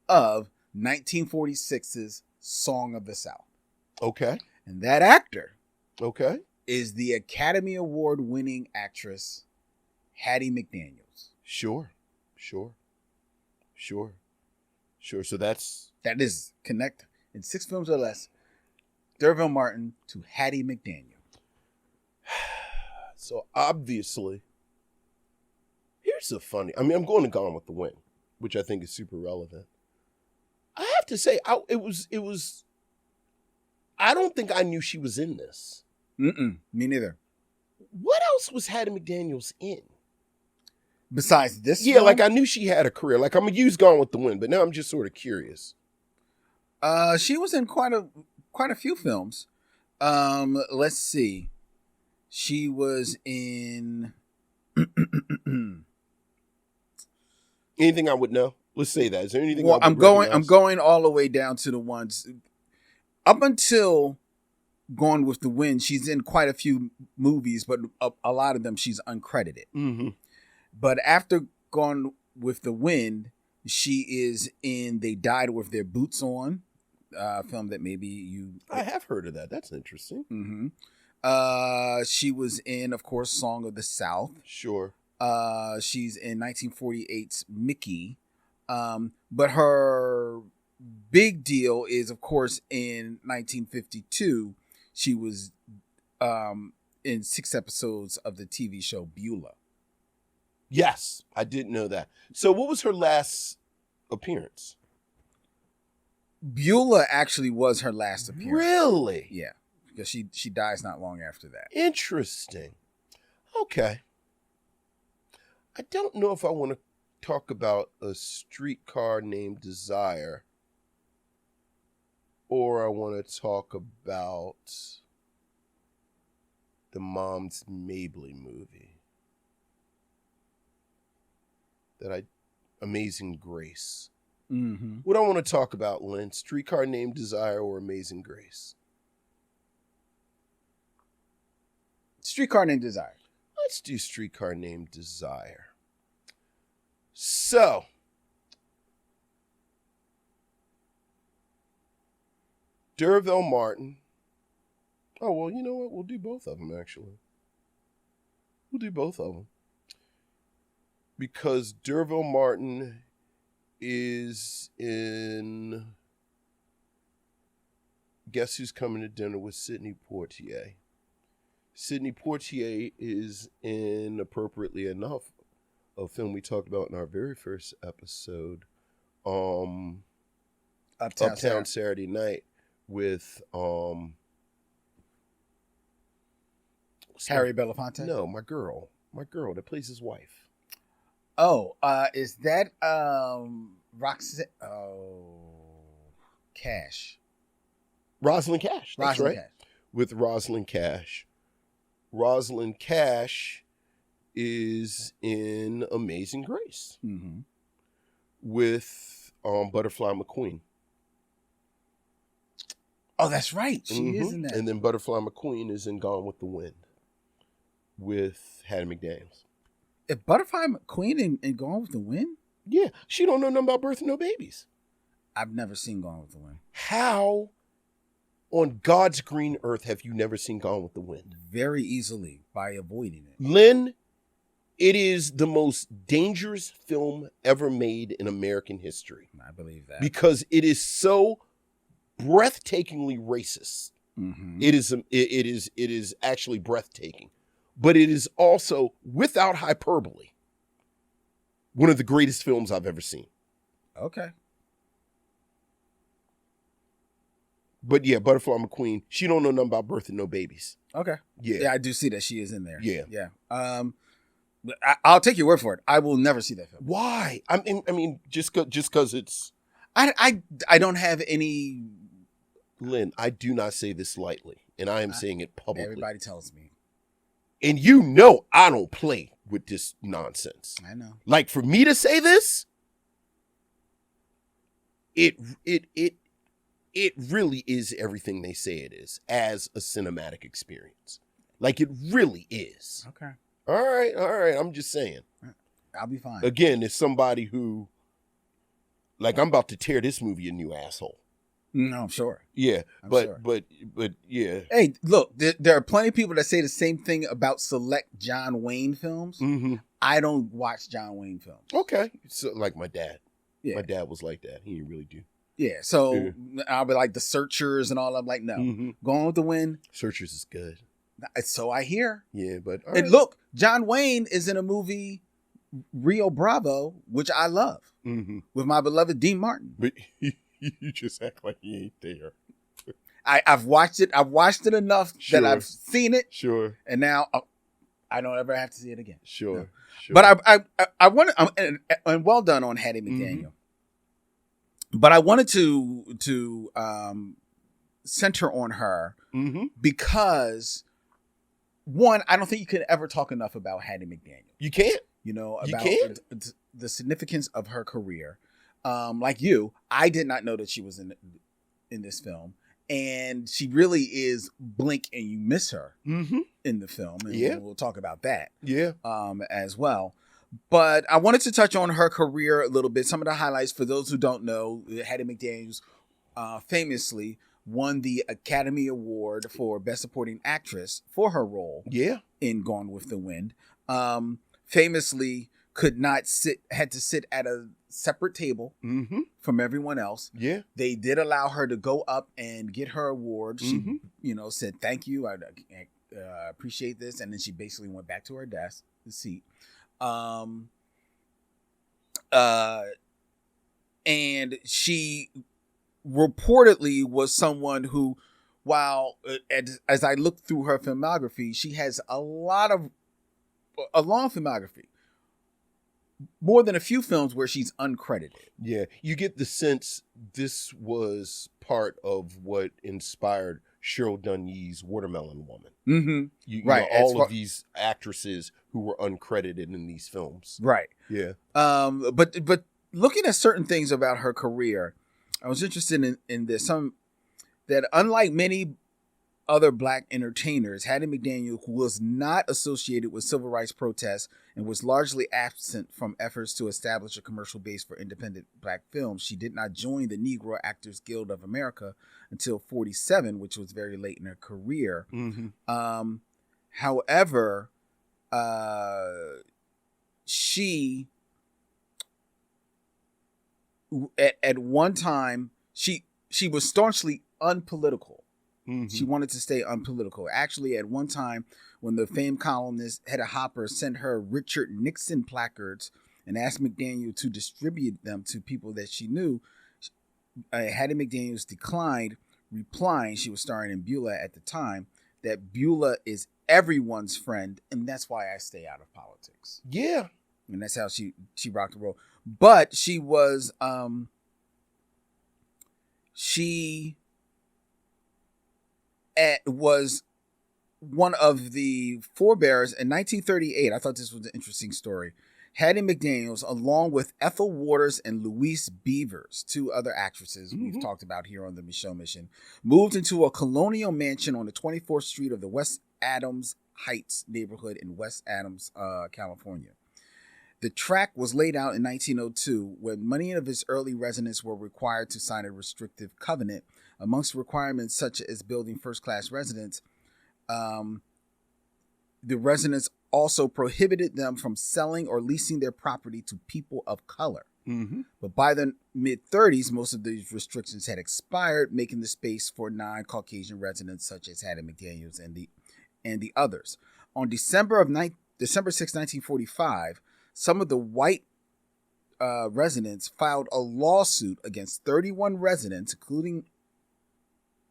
of 1946's Song of the South. Okay. And that actor is the Academy Award winning actress Hattie McDaniels. Sure. So that is connect in 6 films or less. D'Urville Martin to Hattie McDaniel. So obviously, here's the funny. I mean, I'm going to Gone with the Wind, which I think is super relevant. to say, it was. I don't think I knew she was in this. Me neither. What else was Hattie McDaniels in? Besides this Yeah, film? like I knew she had a career. Like I'm going to use Gone with the Wind, but now I'm just sort of curious. She was in quite a few films. Let's see. She was in Anything I would know? Let's say that. Is there anything? Well, I'm going all the way down to the ones up until Gone with the Wind. She's in quite a few movies, but a lot of them she's uncredited. Mm-hmm. But after Gone with the Wind, she is in They Died with Their Boots On, film that maybe you... I have heard of that. That's interesting. Mm-hmm. She was in, of course, Song of the South. Sure. She's in 1948's Mickey. But her big deal is, of course, in 1952, she was in 6 episodes of the TV show Beulah. Yes, I didn't know that. So what was her last appearance? Beulah actually was her last appearance. Really? Yeah, because she dies not long after that. Interesting. Okay. I don't know if I want to talk about A Streetcar Named Desire or I want to talk about the Moms Mabley movie. Amazing Grace. Mm-hmm. What I want to talk about, Len? Streetcar Named Desire or Amazing Grace? Streetcar Named Desire. Let's do Streetcar Named Desire. So, D'Urville Martin. Oh, well, you know what? We'll do both of them, actually. We'll do both of them. Because D'Urville Martin is in Guess Who's Coming to Dinner with Sidney Poitier. Sidney Poitier is in, appropriately enough, a film we talked about in our very first episode, Uptown Saturday Night with Harry Belafonte? No, my girl that plays his wife. Oh, is that Roxanne? Oh, Cash. Rosalind Cash. That's Rosalind right. Cash. With Rosalind Cash. Rosalind Cash is in Amazing Grace with Butterfly McQueen. Oh, that's right. She is in that. And then Butterfly McQueen is in Gone with the Wind with Hattie McDaniels. If Butterfly McQueen in Gone with the Wind? Yeah, she don't know nothing about birthing no babies. I've never seen Gone with the Wind. How on God's green earth have you never seen Gone with the Wind? Very easily, by avoiding it. Len, it is the most dangerous film ever made in American history. I believe that. Because it is so breathtakingly racist. Mm-hmm. It is actually breathtaking. But it is also, without hyperbole, one of the greatest films I've ever seen. Okay. But yeah, Butterfly McQueen, she don't know nothing about birthing no babies. Okay. Yeah, I do see that she is in there. Yeah. Yeah. I'll take your word for it. I will never see that film. Why? I mean, just because it's. I don't have any. Len, I do not say this lightly, and I am saying it publicly. Everybody tells me. And you know I don't play with this nonsense. I know. Like for me to say this, it really is everything they say it is as a cinematic experience. Like it really is. Okay. All right. I'm just saying. I'll be fine. Again, it's somebody who, like, I'm about to tear this movie a new asshole. No, I'm sure. Yeah, but yeah. Hey, look, there are plenty of people that say the same thing about select John Wayne films. Mm-hmm. I don't watch John Wayne films. Okay, so like my dad. Yeah. My dad was like that. He didn't really do. Yeah, so I'll be like The Searchers and all. I'm like, no. Mm-hmm. Gone with the Wind. Searchers is good. So I hear. Yeah, but all And right. look, John Wayne is in a movie, Rio Bravo, which I love, with my beloved Dean Martin. But You just act like you ain't there. I've watched it. I've watched it enough Sure. that I've seen it. Sure. And now I don't ever have to see it again. Sure. No. Sure. But I want to, and well done on Hattie McDaniel. But I wanted to center on her because, one, I don't think you can ever talk enough about Hattie McDaniel. You can't. You know, You about can't. the significance of her career. Like you, I did not know that she was in this film. And she really is blink and you miss her in the film. And we'll talk about that as well. But I wanted to touch on her career a little bit. Some of the highlights for those who don't know, Hattie McDaniel famously won the Academy Award for Best Supporting Actress for her role in Gone with the Wind. Famously had to sit at a separate table from everyone else. Yeah. They did allow her to go up and get her award. She, said, "Thank you. I appreciate this." And then she basically went back to her desk, the seat. And she reportedly was someone who, while as I looked through her filmography, she has a long filmography. More than a few films where she's uncredited. Yeah, you get the sense this was part of what inspired Cheryl Dunye's Watermelon Woman. All of these actresses who were uncredited in these films. Right. Yeah. But looking at certain things about her career, I was interested in this. That unlike many other black entertainers, Hattie McDaniel, who was not associated with civil rights protests and was largely absent from efforts to establish a commercial base for independent black films, she did not join the Negro Actors Guild of America until 1947, which was very late in her career. However, she at one time she was staunchly unpolitical. She wanted to stay unpolitical. Actually, at one time, when the famed columnist Hedda Hopper sent her Richard Nixon placards and asked McDaniel to distribute them to people that she knew, Hattie McDaniel declined, replying, she was starring in Beulah at the time, that Beulah is everyone's friend, and that's why I stay out of politics. Yeah. And that's how she rocked the roll. But she was was one of the forebearers in 1938. I thought this was an interesting story. Hattie McDaniel, along with Ethel Waters and Louise Beavers, two other actresses we've talked about here on the Micheaux Mission, moved into a colonial mansion on the 24th Street of the West Adams Heights neighborhood in West Adams, California. The tract was laid out in 1902 when many of its early residents were required to sign a restrictive covenant. Amongst requirements such as building first-class residence, the residents also prohibited them from selling or leasing their property to people of color. But by the mid-30s, most of these restrictions had expired, making the space for non-Caucasian residents such as Hattie McDaniel and the others. On December 6, 1945, some of the white residents filed a lawsuit against 31 residents, including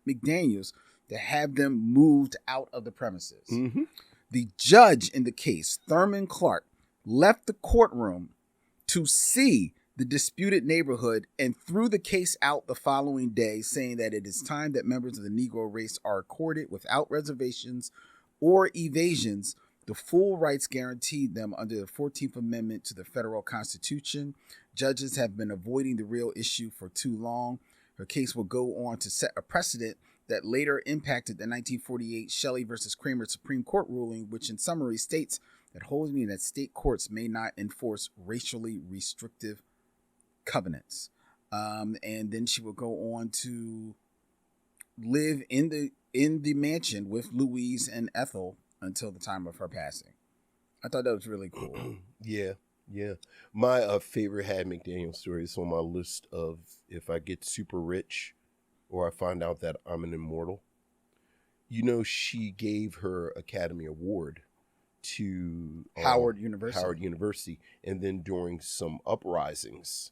McDaniels, to have them moved out of the premises. The judge in the case, Thurman Clark, left the courtroom to see the disputed neighborhood and threw the case out the following day, saying that it is time that members of the Negro race are accorded without reservations or evasions the full rights guaranteed them under the 14th Amendment to the federal Constitution. Judges have been avoiding the real issue for too long. Her case will go on to set a precedent that later impacted the 1948 Shelley versus Kramer Supreme Court ruling, which in summary states that holding that state courts may not enforce racially restrictive covenants. And then she will go on to live in the mansion with Louise and Ethel until the time of her passing. I thought that was really cool. Yeah. My favorite Hattie McDaniel story is on my list of if I get super rich or I find out that I'm an immortal. She gave her Academy Award to Howard University. And then during some uprisings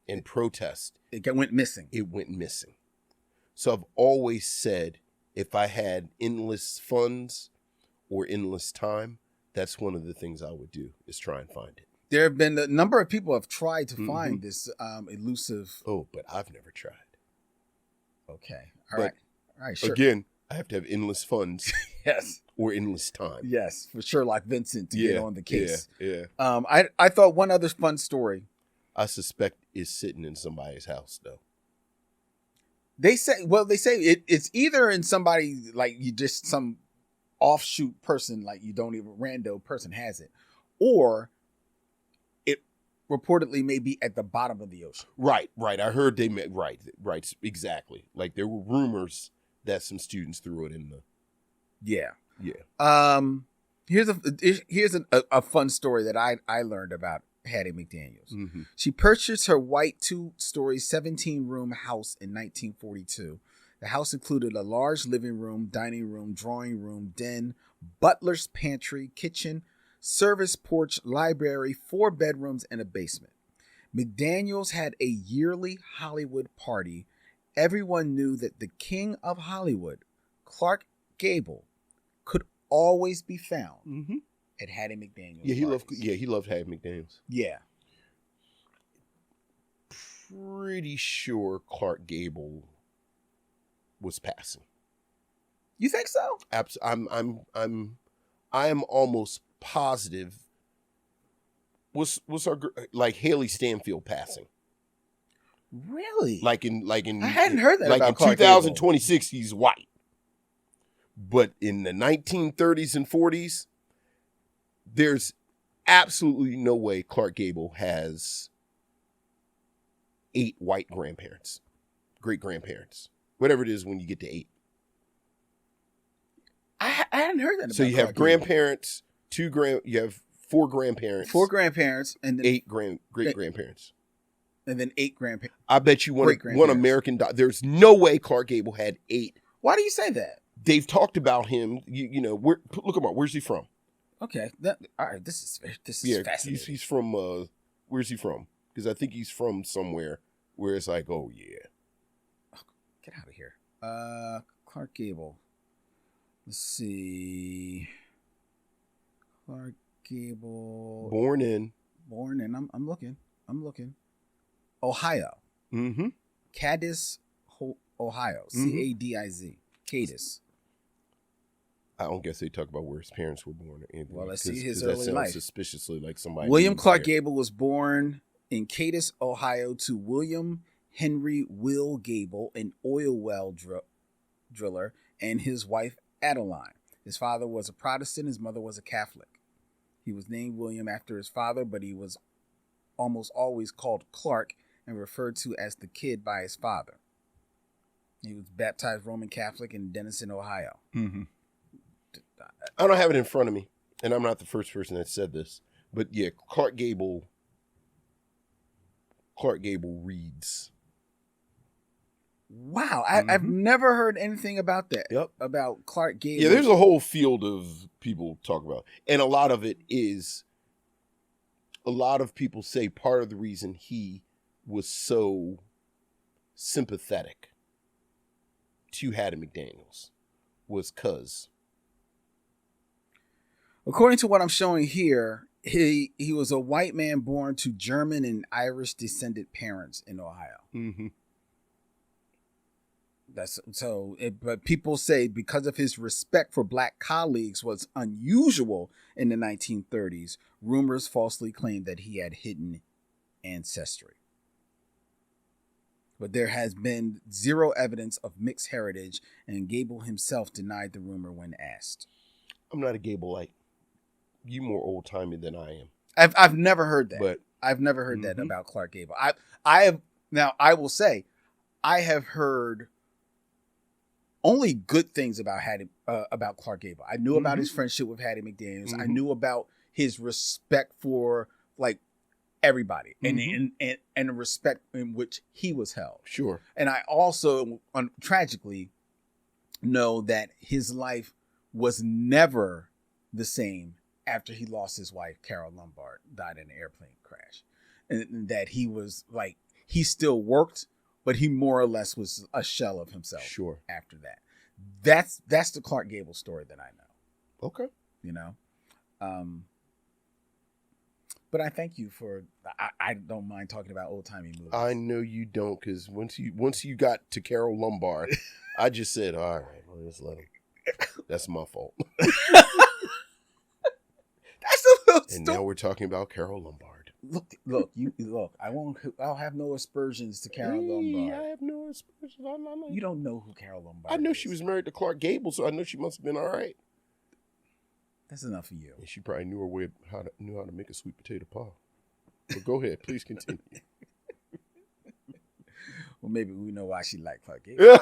and protest. It went missing. It went missing. So I've always said, if I had endless funds or endless time, that's one of the things I would do, is try and find it. There have been a number of people have tried to find this elusive. Oh, but I've never tried. Okay. All right. Sure. Again, I have to have endless funds. Yes. Or endless time. Yes, for Sherlock Vincent to get on the case. Yeah. I thought one other fun story. I suspect is sitting in somebody's house, though. They say it's either in somebody, like you just some offshoot person, like you don't even rando person has it, or it reportedly may be at the bottom of the ocean. Right. I heard they met. Right, exactly. Like there were rumors that some students threw it in the. Yeah. Yeah. Here's a fun story that I learned about Hattie McDaniels. Mm-hmm. She purchased her white 2-story 17-room house in 1942. The house included a large living room, dining room, drawing room, den, butler's pantry, kitchen, service porch, library, 4 bedrooms, and a basement. McDaniels had a yearly Hollywood party. Everyone knew that the king of Hollywood, Clark Gable, could always be found at Hattie McDaniels. He loved Hattie McDaniels. Yeah. Pretty sure Clark Gable was passing. You think so? I am almost positive. Was our like Haley Stanfield passing? Really? Like in I hadn't heard that. Like about in Clark 2026, he's white. But in the 1930s and 40s, there's absolutely no way Clark Gable has 8 white grandparents, great grandparents, whatever it is when you get to 8. I hadn't heard that. About so you have Clark grandparents, you have 4 grandparents, 4 grandparents, and then 8 great grandparents, and then 8 grandparents. I bet you one American. There's no way Clark Gable had 8. Why do you say that? They've talked about him. Look him up. Where's he from? Okay. All right. This is fascinating. He's from. Where's he from? Because I think he's from somewhere where it's like, oh yeah. Get out of here. Clark Gable. Let's see. Clark Gable. Born in. I'm looking. Ohio. Mm-hmm. Cadiz, Ohio. Cadiz. Cadiz. I don't guess they talk about where his parents were born or anything. Well, let's see his that early sounds life. Suspiciously like somebody. William Clark Gable was born in Cadiz, Ohio, to William Henry Will Gable, an oil well driller, and his wife Adeline. His father was a Protestant. His mother was a Catholic. He was named William after his father, but he was almost always called Clark and referred to as the kid by his father. He was baptized Roman Catholic in Denison, Ohio. Mm-hmm. I don't have it in front of me, and I'm not the first person that said this, but yeah, Clark Gable reads. Wow, I've never heard anything about that. Yep. About Clark Gable. Yeah, there's a whole field of people talk about, and a lot of people say part of the reason he was so sympathetic to Hattie McDaniels was because, according to what I'm showing here, he was a white man born to German and Irish descended parents in Ohio. Mm-hmm. But people say because of his respect for black colleagues was unusual in the 1930s, rumors falsely claimed that he had hidden ancestry. But there has been zero evidence of mixed heritage, and Gable himself denied the rumor when asked. I'm not a Gableite. You more old timey than I am. I've never heard that. But I've never heard that about Clark Gable. I have now. I will say, I have heard only good things about Clark Gable. I knew about his friendship with Hattie McDaniels. I knew about his respect for like everybody and the respect in which he was held. Sure. And I also tragically know that his life was never the same after he lost his wife, Carol Lombard, died in an airplane crash. And that he was like, he still worked, but he more or less was a shell of himself. Sure. After that, that's the Clark Gable story that I know. Okay. You know, but I thank you for. I don't mind talking about old timey movies. I know you don't, because once you got to Carol Lombard, I just said, all right, well, just let him. That's my fault. That's a little and now we're talking about Carol Lombard. Look. I'll have no aspersions to Carol Lombard. I have no aspersions. You don't know who Carol Lombard. I know is. She was married to Clark Gable, so I know she must have been all right. That's enough for you. And she probably knew her way how to make a sweet potato pie. But go ahead, please continue. Well, maybe we know why she liked Clark Gable.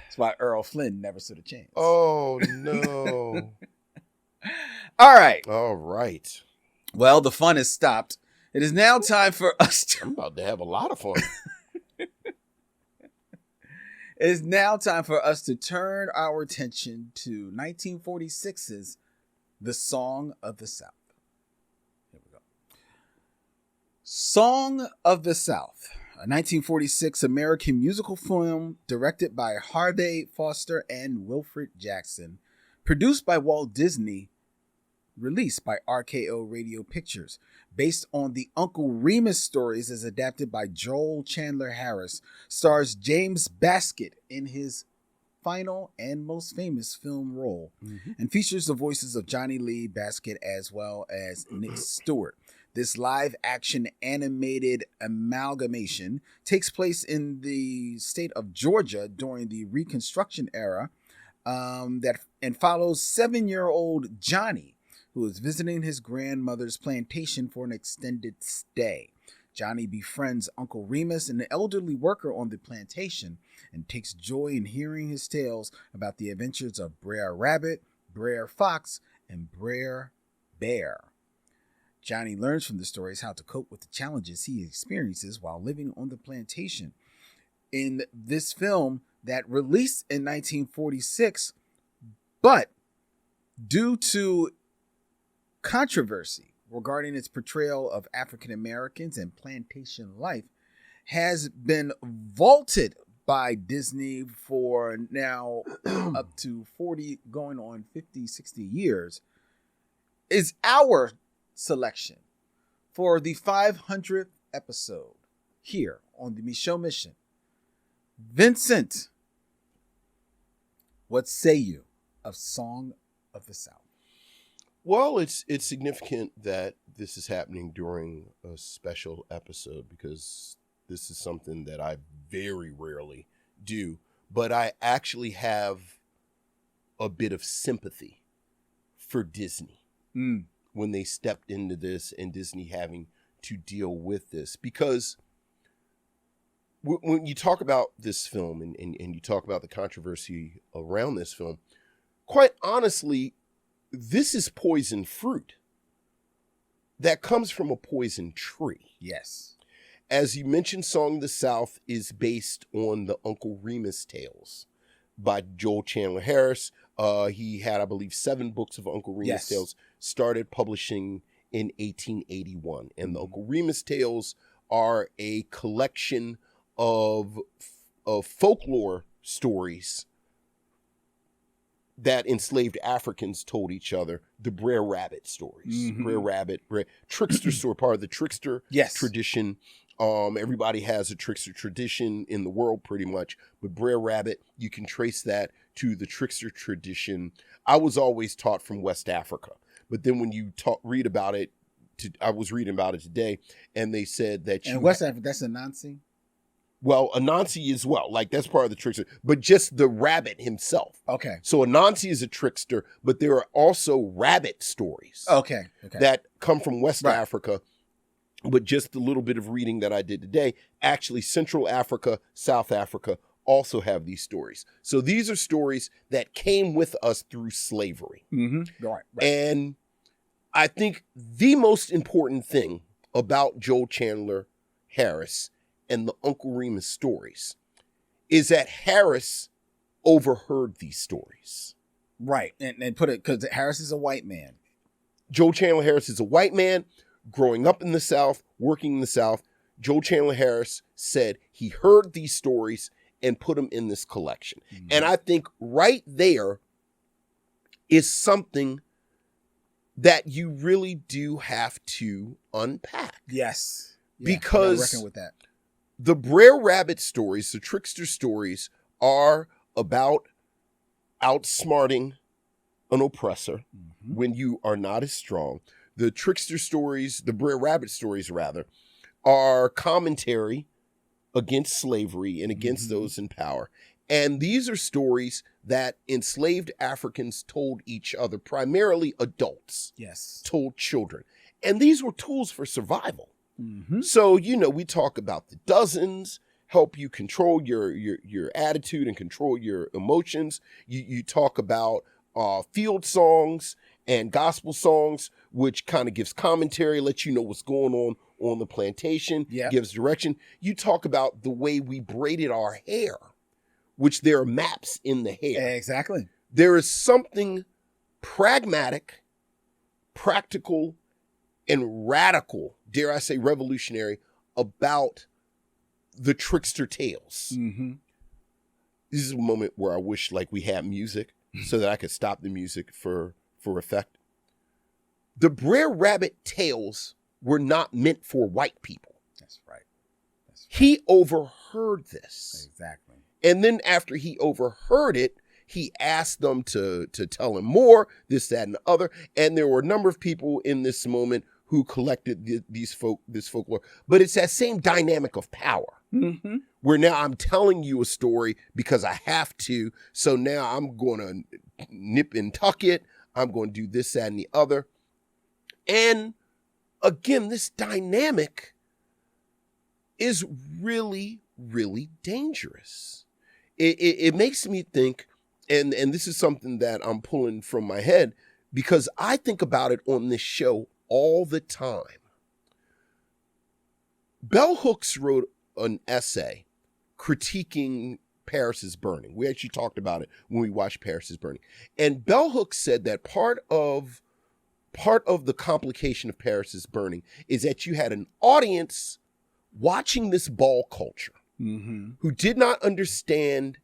That's why Earl Flynn never stood a chance. Oh no! All right. Well, the fun has stopped. It is now time for us to. I'm about to have a lot of fun. It is now time for us to turn our attention to 1946's The Song of the South. Here we go. Song of the South, a 1946 American musical film directed by Harvey Foster and Wilfred Jackson, produced by Walt Disney, released by RKO Radio Pictures, based on the Uncle Remus stories as adapted by Joel Chandler Harris, stars James Baskett in his final and most famous film role, and features the voices of Johnny Lee Baskett as well as Nick Stewart. This live-action animated amalgamation takes place in the state of Georgia during the Reconstruction era, and follows 7-year-old Johnny, who is visiting his grandmother's plantation for an extended stay. Johnny befriends Uncle Remus, an elderly worker on the plantation, and takes joy in hearing his tales about the adventures of Brer Rabbit, Brer Fox, and Brer Bear. Johnny learns from the stories how to cope with the challenges he experiences while living on the plantation. In this film that released in 1946, but due to controversy regarding its portrayal of African Americans and plantation life, has been vaulted by Disney for now up to 40, going on 50, 60 years, is our selection for the 500th episode here on the Micheaux Mission. Vincent, what say you of Song of the South? Well, it's significant that this is happening during a special episode, because this is something that I very rarely do, but I actually have a bit of sympathy for Disney when they stepped into this, and Disney having to deal with this, because when you talk about this film and you talk about the controversy around this film, quite honestly, this is poison fruit that comes from a poison tree. Yes. As you mentioned, Song of the South is based on the Uncle Remus tales by Joel Chandler Harris. He had, I believe, 7 books of Uncle Remus tales, started publishing in 1881. And the Uncle Remus tales are a collection of folklore stories that enslaved Africans told each other, the Brer Rabbit stories. Brer Rabbit, trickster story, part of the trickster tradition. Everybody has a trickster tradition in the world pretty much, but Brer Rabbit, you can trace that to the trickster tradition. I was always taught from West Africa, but then when you read about it, I was reading about it today, and they said that West Africa, that's Anansi? Well, Anansi as well. Like, that's part of the trickster, but just the rabbit himself. Okay. So Anansi is a trickster, but there are also rabbit stories. Okay. That come from West Africa. But just the little bit of reading that I did today, actually Central Africa, South Africa also have these stories. So these are stories that came with us through slavery. Right. And I think the most important thing about Joel Chandler Harris and the Uncle Remus stories is that Harris overheard these stories. Right. And put it, because Harris is a white man. Joel Chandler Harris is a white man growing up in the South, working in the South. Joel Chandler Harris said he heard these stories and put them in this collection. Mm-hmm. And I think right there is something that you really do have to unpack. Yes. Yeah, because reckon with that. The Brer Rabbit stories, the trickster stories, are about outsmarting an oppressor when you are not as strong. The trickster stories, the Brer Rabbit stories rather, are commentary against slavery and against those in power. And these are stories that enslaved Africans told each other, primarily adults. Yes. Told children. And these were tools for survival. Mm-hmm. So, we talk about the dozens, help you control your attitude and control your emotions. You talk about field songs and gospel songs, which kind of gives commentary, lets you know what's going on the plantation, gives direction. You talk about the way we braided our hair, which there are maps in the hair. Exactly. There is something pragmatic, practical, and radical, dare I say revolutionary, about the trickster tales. Mm-hmm. This is a moment where I wish we had music so that I could stop the music for effect. The Brer Rabbit tales were not meant for white people. That's right. He overheard this. Exactly. And then after he overheard it, he asked them to tell him more, this, that, and the other. And there were a number of people in this moment who collected this folklore. But it's that same dynamic of power. Mm-hmm. Where now I'm telling you a story because I have to. So now I'm going to nip and tuck it. I'm going to do this, that, and the other. And again, this dynamic is really, really dangerous. It makes me think, and this is something that I'm pulling from my head, because I think about it on this show all the time. Bell Hooks wrote an essay critiquing Paris is Burning. We actually talked about it when we watched Paris is Burning. And Bell Hooks said that part of the complication of Paris is Burning is that you had an audience watching this ball culture who did not understand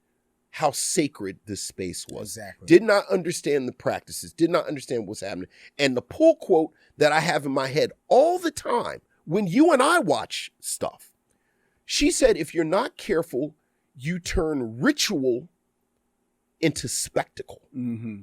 how sacred this space was, did not understand the practices, did not understand what's happening. And the pull quote that I have in my head all the time when you and I watch stuff, she said, if you're not careful, you turn ritual into spectacle. Mm-hmm.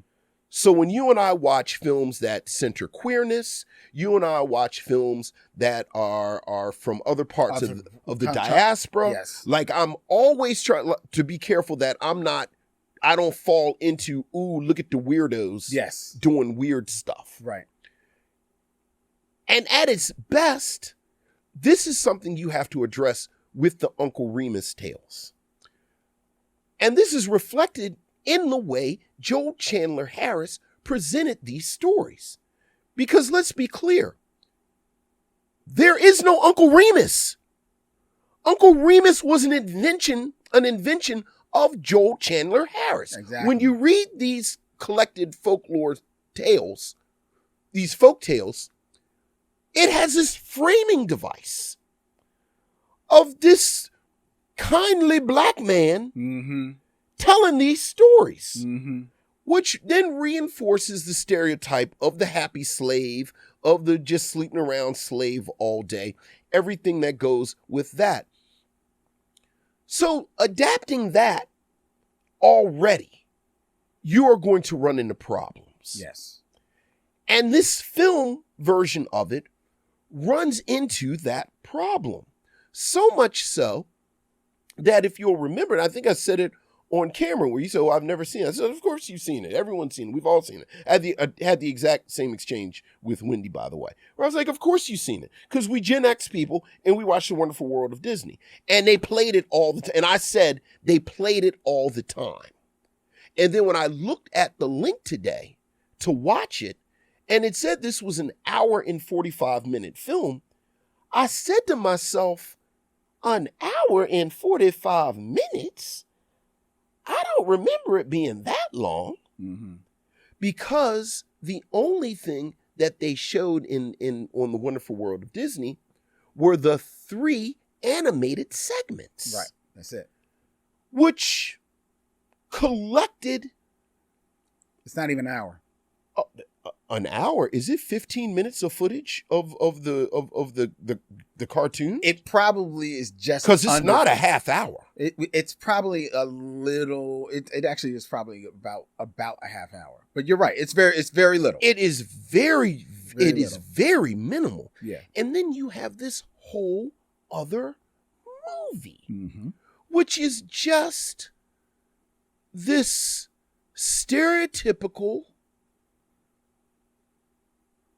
So when you and I watch films that center queerness, you and I watch films that are from other parts of the diaspora, I'm always trying to be careful that I don't fall into, ooh, look at the weirdos doing weird stuff. Right. And at its best, this is something you have to address with the Uncle Remus tales. And this is reflected in the way Joel Chandler Harris presented these stories. Because let's be clear, there is no Uncle Remus. Uncle Remus was an invention of Joel Chandler Harris. Exactly. When you read these collected folklore tales, these folk tales, it has this framing device of this kindly black man telling these stories, which then reinforces the stereotype of the happy slave, of the just sleeping around slave all day, everything that goes with that. So adapting that already, you are going to run into problems. Yes. And this film version of it runs into that problem. So much so that if you'll remember, and I think I said it on camera where you said, I've never seen it. I said, of course you've seen it. Everyone's seen it. We've all seen it. I had the exact same exchange with Wendy, by the way, where I was like, of course you've seen it. Because we Gen X people and we watch The Wonderful World of Disney. And they played it all the time. And I said, they played it all the time. And then when I looked at the link today to watch it, and it said this was an 1 hour and 45-minute film, I said to myself, an 1 hour and 45 minutes? I don't remember it being that long, because the only thing that they showed in on the Wonderful World of Disney were the 3 animated segments. Right. That's it. Which collected. It's not even an hour. An hour? Is it 15 minutes of footage of the cartoon? It probably is just because it's not a half hour. It's probably a little. It actually is probably about a half hour. But you're right. It's very little. It is very very minimal. Yeah. And then you have this whole other movie, mm-hmm. which is just this stereotypical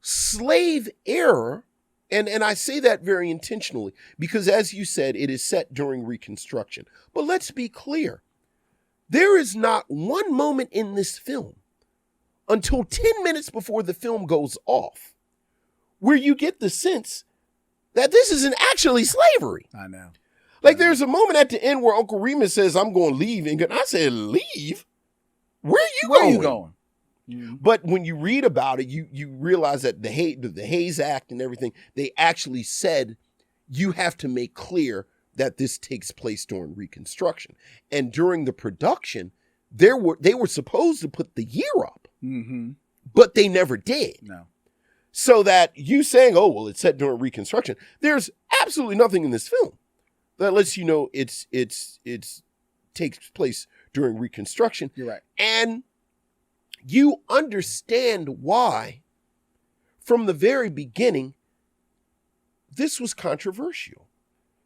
slave era, and I say that very intentionally because, as you said, it is set during Reconstruction. But let's be clear. There is not one moment in this film until 10 minutes before the film goes off where you get the sense that this isn't actually slavery. I know. Like, there's a moment at the end where Uncle Remus says, I'm going to leave. And I said, leave? Where are you going? Mm-hmm. But when you read about it, you realize that the Hayes Act and everything, they actually said you have to make clear that this takes place during Reconstruction. And during the production, they were supposed to put the year up, mm-hmm. but they never did. No. So that you saying, oh, well, it's set during Reconstruction, there's absolutely nothing in this film that lets you know it's takes place during Reconstruction. You're right. And you understand why, from the very beginning, this was controversial.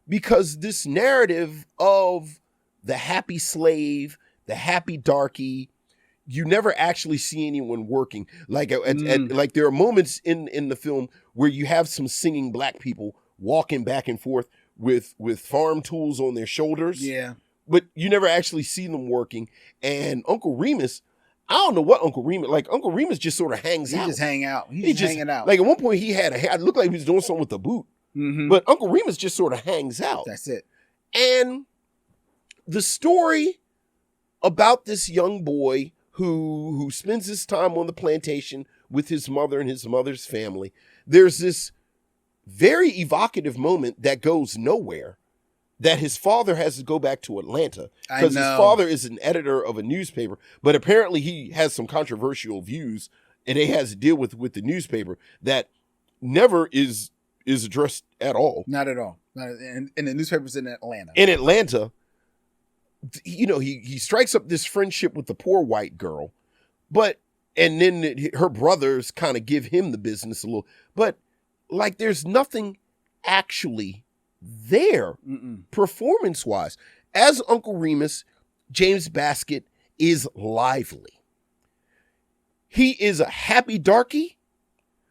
Because this narrative of the happy slave, the happy darky, you never actually see anyone working. Like, like there are moments in the film where you have some singing black people walking back and forth with farm tools on their shoulders. Yeah. But you never actually see them working. And Uncle Remus, I don't know what Uncle Remus just sort of hangs out. He just hang out. He's just hanging out. Like, at one point he had it looked like he was doing something with the boot. Mm-hmm. But Uncle Remus just sort of hangs out. That's it. And the story about this young boy who spends his time on the plantation with his mother and his mother's family, there's this very evocative moment that goes nowhere, that his father has to go back to Atlanta because his father is an editor of a newspaper, but apparently he has some controversial views and he has to deal with the newspaper that never is addressed at all. Not at all. And the newspaper's in Atlanta. In Atlanta, you know, he strikes up this friendship with the poor white girl, and then her brothers kind of give him the business a little, but like there's nothing actually there performance-wise. As Uncle Remus, James Baskett is lively. He is a happy darky,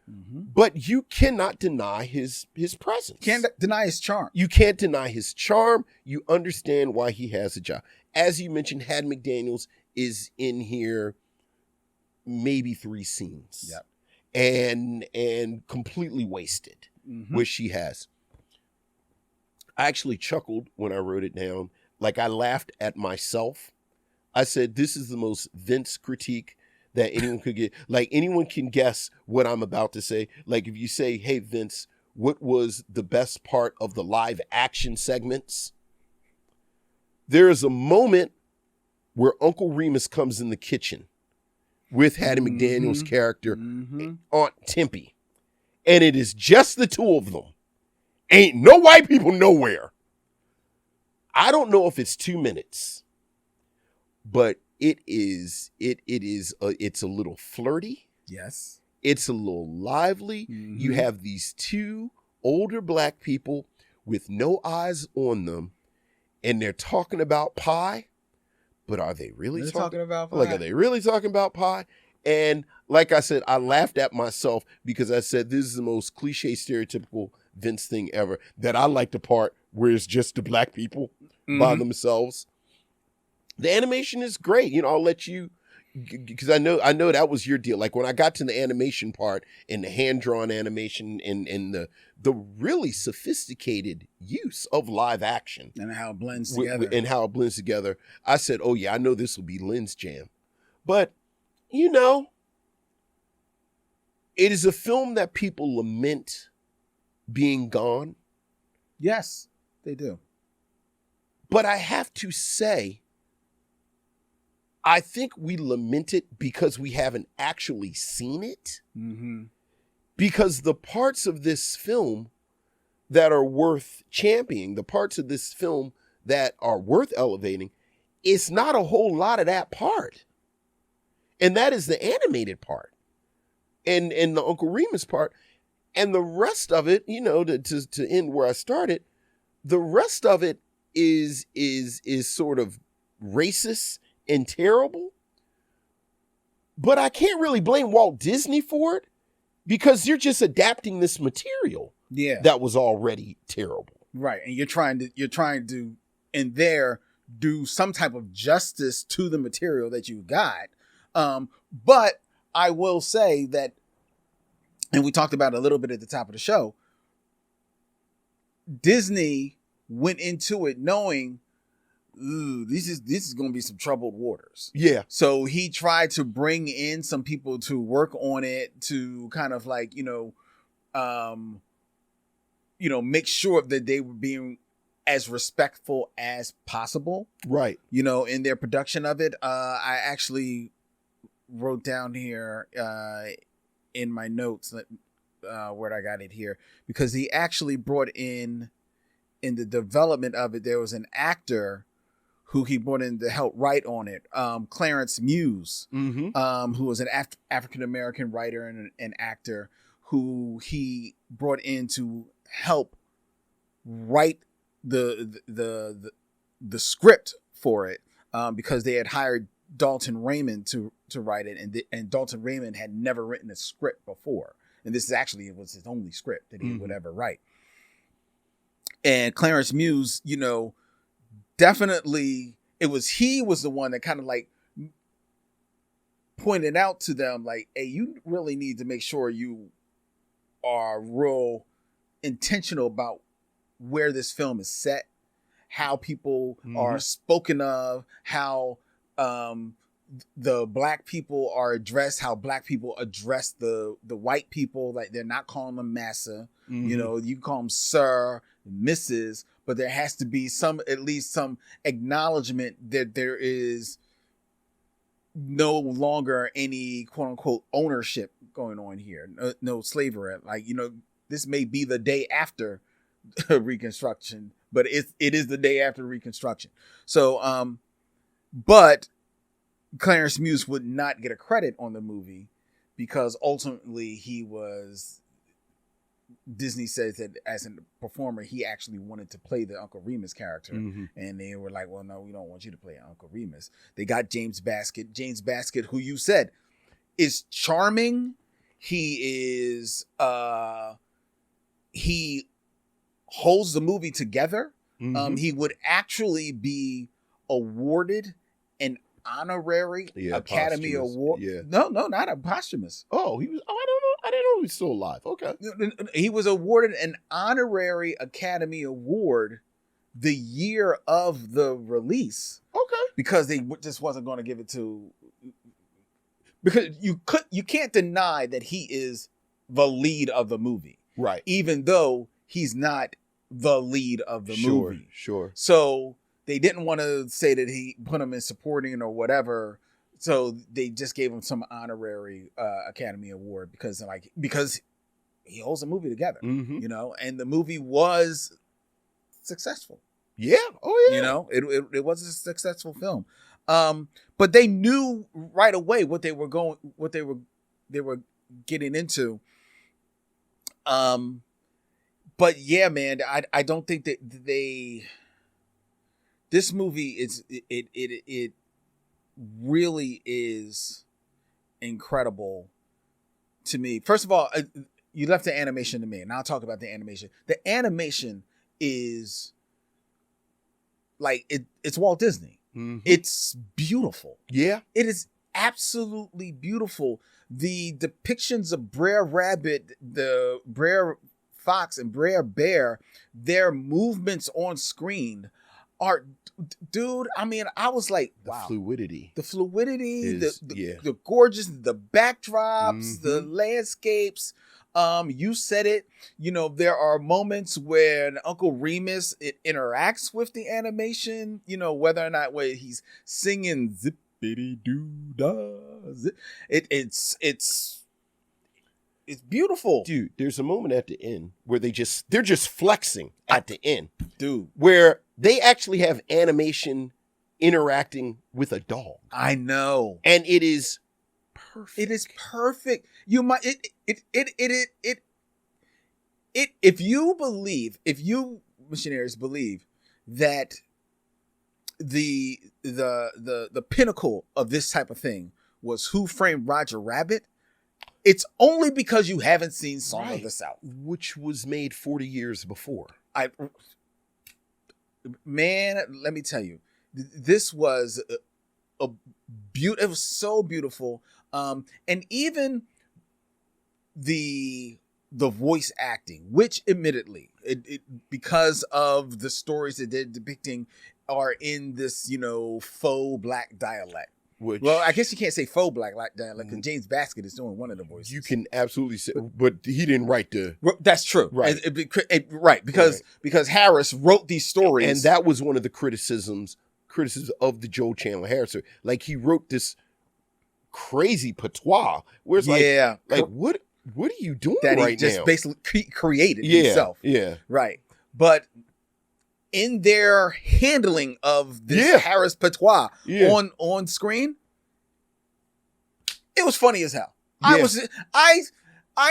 but you cannot deny his presence. Can't deny his charm. You can't deny his charm. You understand why he has a job. As you mentioned, Hattie McDaniels is in here maybe 3 scenes. Yep. And completely wasted, which she has. I actually chuckled when I wrote it down. Like, I laughed at myself. I said, this is the most Vince critique that anyone could get. Like, anyone can guess what I'm about to say. Like, if you say, hey, Vince, what was the best part of the live action segments? There is a moment where Uncle Remus comes in the kitchen with Hattie McDaniel's character, Aunt Tempe. And it is just the two of them. Ain't no white people nowhere. I don't know if it's 2 minutes, but it's a little flirty. Yes. It's a little lively. You have these 2 older black people with no eyes on them, and they're talking about pie. But are they really talking about pie? Like, are they really talking about pie? And like I said, I laughed at myself because I said, this is the most cliche, stereotypical Vince thing ever, that I like the part where it's just the black people by themselves. The animation is great. You know, I'll let you, because I know that was your deal. Like, when I got to the animation part and the hand-drawn animation and the really sophisticated use of live action. And how it blends together. I said, oh yeah, I know this will be Len's jam. But, you know, It is a film that people lament being gone. Yes, they do. But I have to say, I think we lament it because we haven't actually seen it. Mm-hmm. Because the parts of this film that are worth championing, the parts of this film that are worth elevating, it's not a whole lot of that part. And that is the animated part. And the Uncle Remus part. And the rest of it, you know, to end where I started, the rest of it is sort of racist and terrible. But I can't really blame Walt Disney for it because you're just adapting this material that was already terrible. Right. And you're trying to in there do some type of justice to the material that you got. But I will say that, and we talked about it a little bit at the top of the show, Disney went into it knowing, this is going to be some troubled waters. Yeah. So he tried to bring in some people to work on it to kind of like, make sure that they were being as respectful as possible. Right. In their production of it. I actually wrote down here in my notes where I got it here, because he actually brought in the development of it, there was an actor who he brought in to help write on it, Clarence Muse, who was an African-American writer and actor who he brought in to help write the script for it, because they had hired Dalton Raymond to write it, and Dalton Raymond had never written a script before, and this was his only script that he would ever write. And Clarence Muse, definitely he was the one that kind of like pointed out to them, like, hey, you really need to make sure you are real intentional about where this film is set, how people are spoken of, how the black people are addressed, how black people address the white people. Like, they're not calling them massa, you can call them sir, Mrs., but there has to be at least some acknowledgement that there is no longer any quote unquote ownership going on here. No slavery. Like, this may be the day after Reconstruction, but it is the day after Reconstruction. So, but Clarence Muse would not get a credit on the movie because ultimately Disney says that as a performer, he actually wanted to play the Uncle Remus character. And they were like, well, no, we don't want you to play Uncle Remus. They got James Baskett, who you said is charming. He is, he holds the movie together. He would actually be awarded an honorary Academy Award. Yeah. No, not a posthumous. Oh, he was. Oh, I don't know. I didn't know he was still alive. Okay. He was awarded an honorary Academy Award the year of the release. Okay. Because they just wasn't going to give it to. Because you can't deny that he is the lead of the movie, right? Even though he's not the lead of the movie. Sure. So they didn't want to say that he put him in supporting or whatever. So they just gave him some honorary Academy Award because he holds the movie together, and the movie was successful. Yeah. Oh yeah. It was a successful film. But they knew right away what they were getting into. But yeah, man, I don't think that this movie it really is incredible to me. First of all, you left the animation to me, and I'll talk about the animation. The animation is like it's Walt Disney. It's beautiful. Yeah, it is absolutely beautiful. The depictions of Brer Rabbit, the Brer Fox, and Brer Bear, their movements on screen art, dude. I mean, I was like, wow. The fluidity, the gorgeous, the backdrops, the landscapes. You said it. You know, there are moments when Uncle Remus interacts with the animation. You know, whether or not where he's singing zippity doo dah. It's beautiful, dude. There's a moment at the end where they're just flexing at the end, dude, where they actually have animation interacting with a dog. I know, and it is perfect. It is perfect. You might if you missionaries believe that the pinnacle of this type of thing was Who Framed Roger Rabbit, it's only because you haven't seen Song of the South, which was made 40 years before. Man, let me tell you, this was it was so beautiful. And even the voice acting, which admittedly, it because of the stories that they're depicting are in this, faux black dialect. Well, I guess you can't say faux black dialect because James Baskett is doing one of the voices. You can absolutely say, but he didn't write the. That's true, right? Right, because Harris wrote these stories, and that was one of the criticisms of the Joe Chandler Harris. Like, he wrote this crazy patois, where it's like what are you doing that right now? He just basically created himself, right? But in their handling of this Harris patois on screen, it was funny as hell. I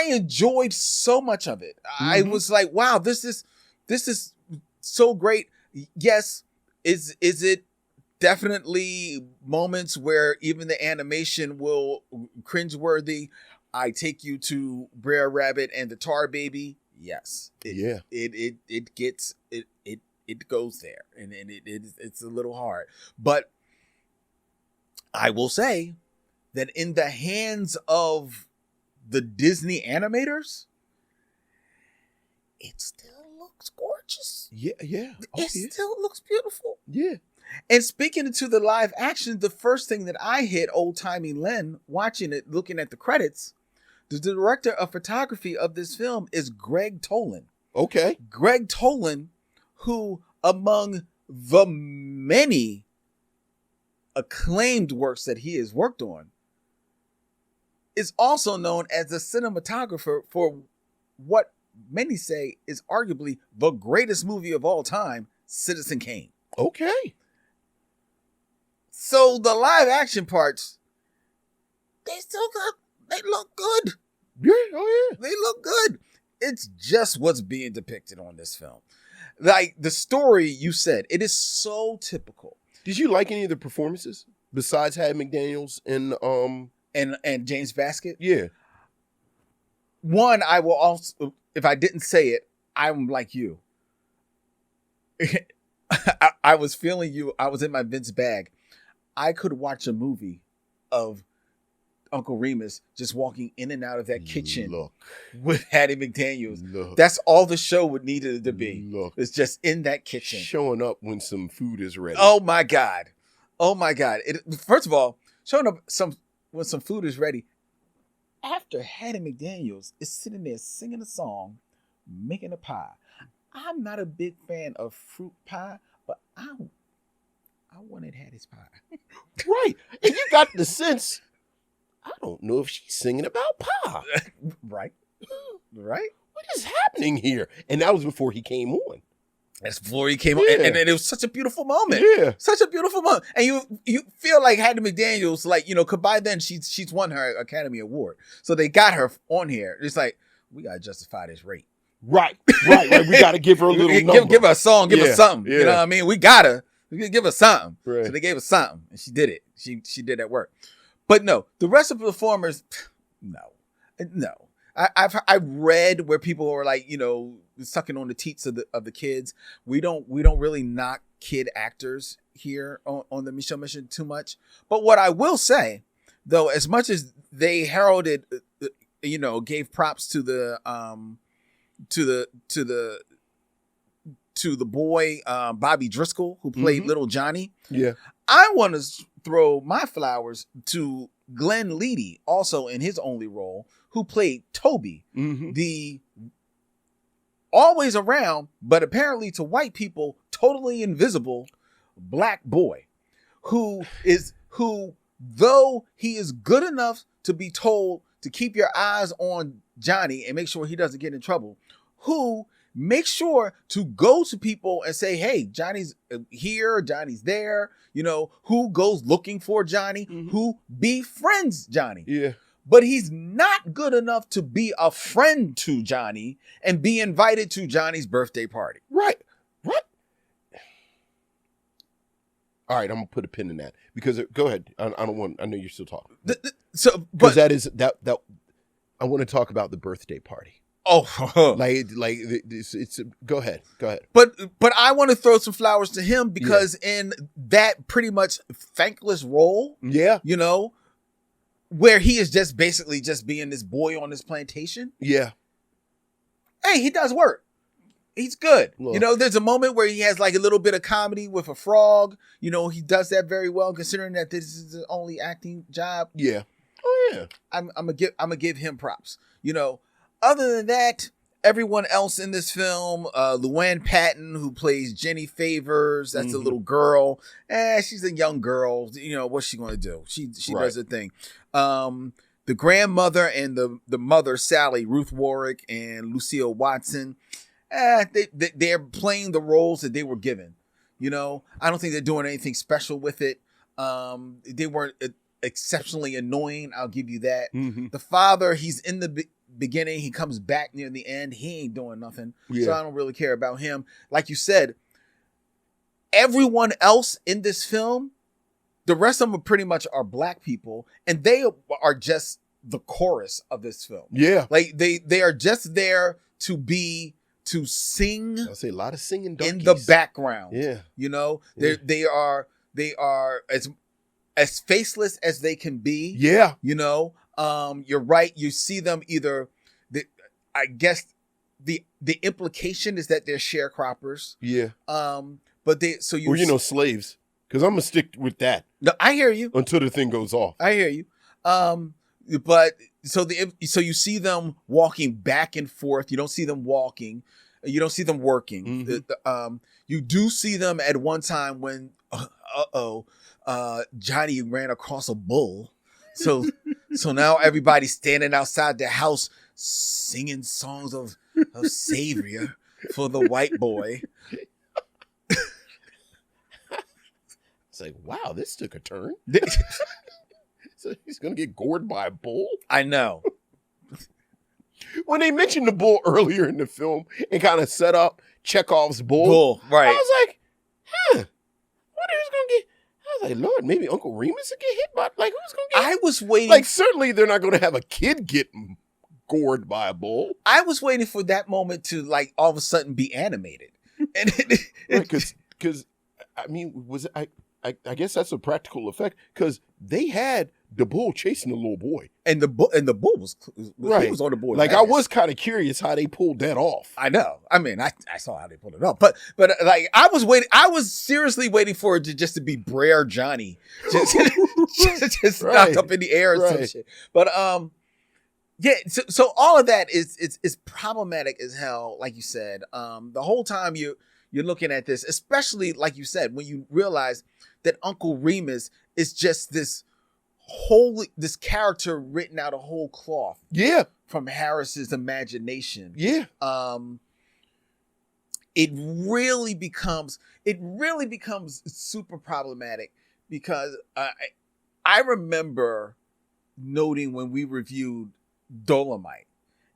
enjoyed so much of it. I was like, wow, this is so great. Yes, is it definitely moments where even the animation will cringeworthy? I take you to Brer Rabbit and the Tar Baby. Yes, it gets it. It goes there, and it's a little hard. But I will say that in the hands of the Disney animators, it still looks gorgeous. It still looks beautiful. Yeah. And speaking to the live action, the first thing that I hit old-timey Len, watching it, looking at the credits, the director of photography of this film is Greg Toland. Okay. Greg Toland, who, among the many acclaimed works that he has worked on, is also known as the cinematographer for what many say is arguably the greatest movie of all time, Citizen Kane. Okay. So the live action parts, they look good. Yeah, oh yeah. They look good. It's just what's being depicted on this film. Like the story you said, it is so typical. Did you like any of the performances besides Hattie McDaniels and James Baskett? Yeah. One, I will also, if I didn't say it, I'm like you. I was feeling you. I was in my Vince bag. I could watch a movie of Uncle Remus just walking in and out of that kitchen with Hattie McDaniels. That's all the show would need it to be. It's just in that kitchen. Showing up when some food is ready. Oh my God. First of all, showing up when some food is ready. After Hattie McDaniels is sitting there singing a song, making a pie. I'm not a big fan of fruit pie, but I wanted Hattie's pie. Right. And you got the sense, I don't know if she's singing about pie. Right. What is happening here? And that was before he came on. That's before he came on. And it was such a beautiful moment. Yeah. Such a beautiful moment. And you feel like Hattie McDaniels, like, cause by then she's won her Academy Award. So they got her on here. It's like, we got to justify this rate. Right. We got to give her a little number. Give her a song. Give her something. Yeah. You know what I mean? We got to give her something. Right. So they gave her something. And she did it. She did that work. But no, the rest of the performers, no. I've read where people are like, sucking on the teats of the kids. We don't really knock kid actors here on the Micheaux Mission too much. But what I will say, though, as much as they heralded, gave props to the to the boy Bobby Driscoll, who played Little Johnny. Yeah. I want to throw my flowers to Glenn Leedy, also in his only role, who played Toby, the always around, but apparently to white people, totally invisible black boy, who, though he is good enough to be told to keep your eyes on Johnny and make sure he doesn't get in trouble, who makes sure to go to people and say, hey, Johnny's here, Johnny's there, who goes looking for Johnny, who befriends Johnny. Yeah. But he's not good enough to be a friend to Johnny and be invited to Johnny's birthday party. Right. What? All right, I'm gonna put a pin in that because go ahead. I know you're still talking. Because that is that. I want to talk about the birthday party. Oh, it's go ahead. But I want to throw some flowers to him because in that pretty much thankless role, where he is just basically just being this boy on this plantation. Yeah. Hey, he does work. He's good. Look. There's a moment where he has like a little bit of comedy with a frog. He does that very well, considering that this is his only acting job. Yeah. Oh yeah. I'm gonna give him props. Other than that, everyone else in this film, Luann Patton, who plays Jenny Favors, that's a little girl. She's a young girl. What's she gonna do? She does her thing. The grandmother and the mother, Sally, Ruth Warwick and Lucille Watson, they're playing the roles that they were given. I don't think they're doing anything special with it. They weren't exceptionally annoying. I'll give you that. The father, he's in the beginning. He comes back near the end. He ain't doing nothing. Yeah. So I don't really care about him. Like you said, everyone else in this film, the rest of them pretty much are black people, and they are just the chorus of this film. Yeah. Like they are just there to sing. I'll say a lot of singing donkeys in the background. Yeah. They are as faceless as they can be. Yeah. You're right. You see them either. I guess the implication is that they're sharecroppers. Yeah. But slaves. Because I'm gonna stick with that. No, I hear you. Until the thing goes off. I hear you. But so you see them walking back and forth. You don't see them walking. You don't see them working. You do see them at one time when Johnny ran across a bull. So now everybody's standing outside the house singing songs of savior for the white boy. It's like, wow, this took a turn. So he's gonna get gored by a bull? I know. When they mentioned the bull earlier in the film and kind of set up Chekhov's bull, right? I was like, what is gonna get? I was like, Lord, maybe Uncle Remus will get hit by, like, who's gonna get? I was waiting. Like, certainly they're not gonna have a kid get gored by a bull. I was waiting for that moment to, like, all of a sudden be animated, and because I mean, I guess that's a practical effect because they had the bull chasing the little boy, and the bull was right. He was on the boy's like ass. I was kind of curious how they pulled that off. I know. I mean, I saw how they pulled it off, but like I was waiting. I was seriously waiting for it to be Brer Johnny, just right. knocked up in the air and some shit. But yeah. So all of that is problematic as hell. Like you said, the whole time you're looking at this, especially like you said, when you realize that Uncle Remus is just this character written out of whole cloth. Yeah. From Harris's imagination. Yeah. It really becomes super problematic because I remember noting when we reviewed Dolomite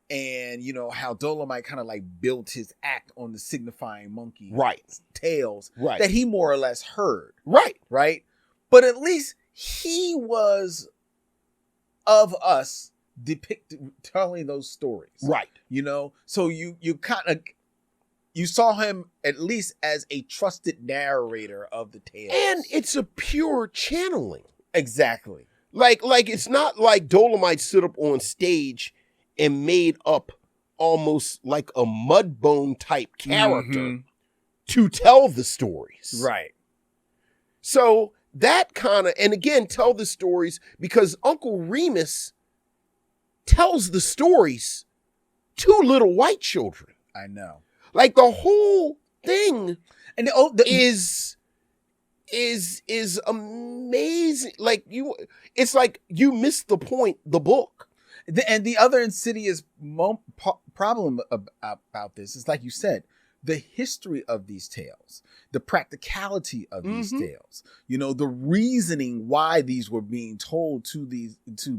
and how Dolomite kind of like built his act on the signifying monkey tails that he more or less heard. Right. But at least he was of us telling those stories. Right. So you kind of, you saw him at least as a trusted narrator of the tales. And it's a pure channeling. Exactly. Like it's not like Dolomite stood up on stage and made up almost like a Mudbone type character to tell the stories. Right. So that kind of, and again, tell the stories because Uncle Remus tells the stories to little white children. I know. Like the whole thing and is amazing. Like it's like you missed the point, the book. And the other insidious problem about this is, like you said, the history of these tales, the practicality of these tales, the reasoning why these were being told to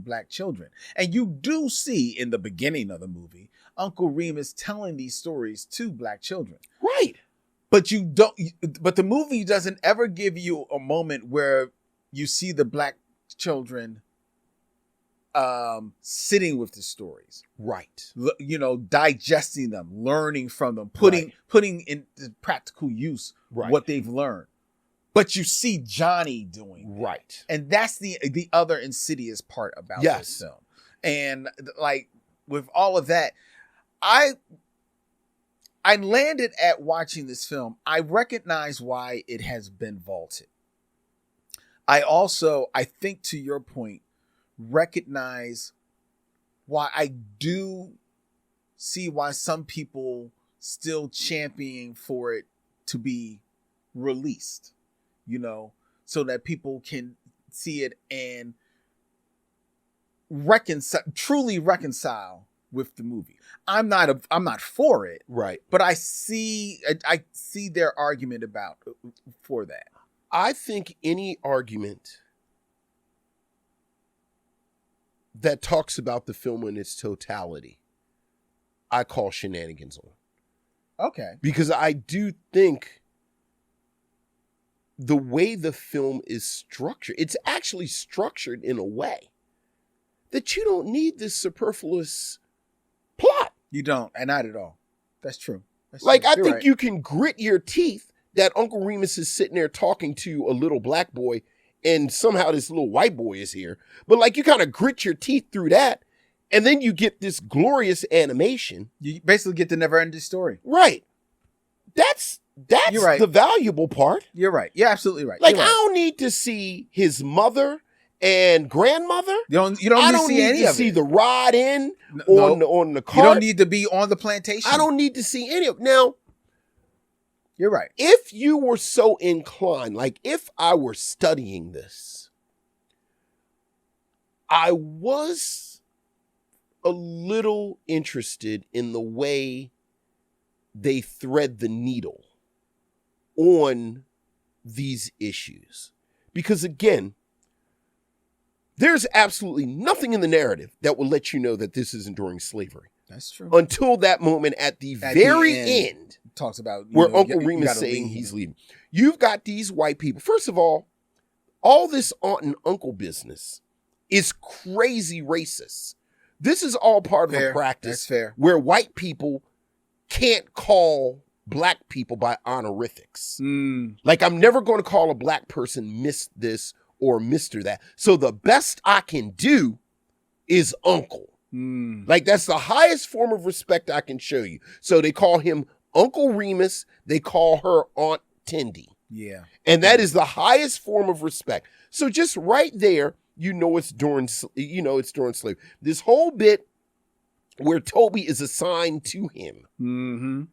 black children. And you do see in the beginning of the movie, Uncle Remus telling these stories to black children. Right. But the movie doesn't ever give you a moment where you see the black children sitting with the stories, right? Digesting them, learning from them, putting into practical use what they've learned. But you see Johnny doing that. Right, and that's the other insidious part about this film. And like with all of that, I landed at watching this film. I recognize why it has been vaulted. I think to your point, recognize why I do see why some people still championing for it to be released, so that people can see it and truly reconcile with the movie. I'm not for it, right? But I see their argument for that. I think any argument that talks about the film in its totality, I call shenanigans on. Okay. Because I do think the way the film is structured, it's actually structured in a way that you don't need this superfluous plot. You don't, and not at all. That's true. I think you can grit your teeth that Uncle Remus is sitting there talking to a little black boy and somehow this little white boy is here. But you kind of grit your teeth through that, and then you get this glorious animation. You basically get the never-ending story. Right. That's right. The valuable part. You're right. You're absolutely right. I don't need to see his mother and grandmother. You don't need to see the ride in on the cart. You don't need to be on the plantation. I don't need to see any of it. Now, you're right. If you were so inclined, if I were studying this, I was a little interested in the way they thread the needle on these issues. Because again, there's absolutely nothing in the narrative that will let you know that this isn't during slavery. That's true. Until that moment at the very end talks about where Uncle Remus saying he's leaving. You've got these white people. First of all this aunt and uncle business is crazy racist. This is all part of a practice where white people can't call black people by honorifics. I'm never going to call a black person Miss this or Mr. that. So the best I can do is uncle. That's the highest form of respect I can show you. So they call him Uncle Remus. They call her Aunt Tindy. Yeah. And that is the highest form of respect. So just right there, it's during slavery. This whole bit where Toby is assigned to him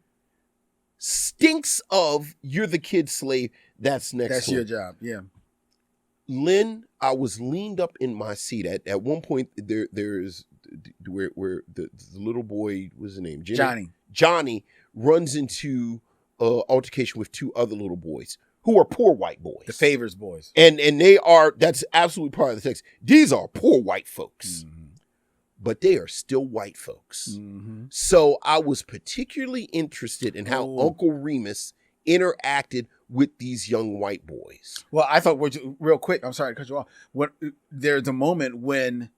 stinks of you're the kid slave. That's next. That's your job. Yeah. Len, I was leaned up in my seat at one point. There's where the little boy, what's his name? Johnny runs into altercation with two other little boys who are poor white boys. The Favors boys. And that's absolutely part of the text. These are poor white folks. But they are still white folks. So I was particularly interested in how Uncle Remus interacted with these young white boys. Well, I thought, real quick, I'm sorry to cut you off. There's a moment when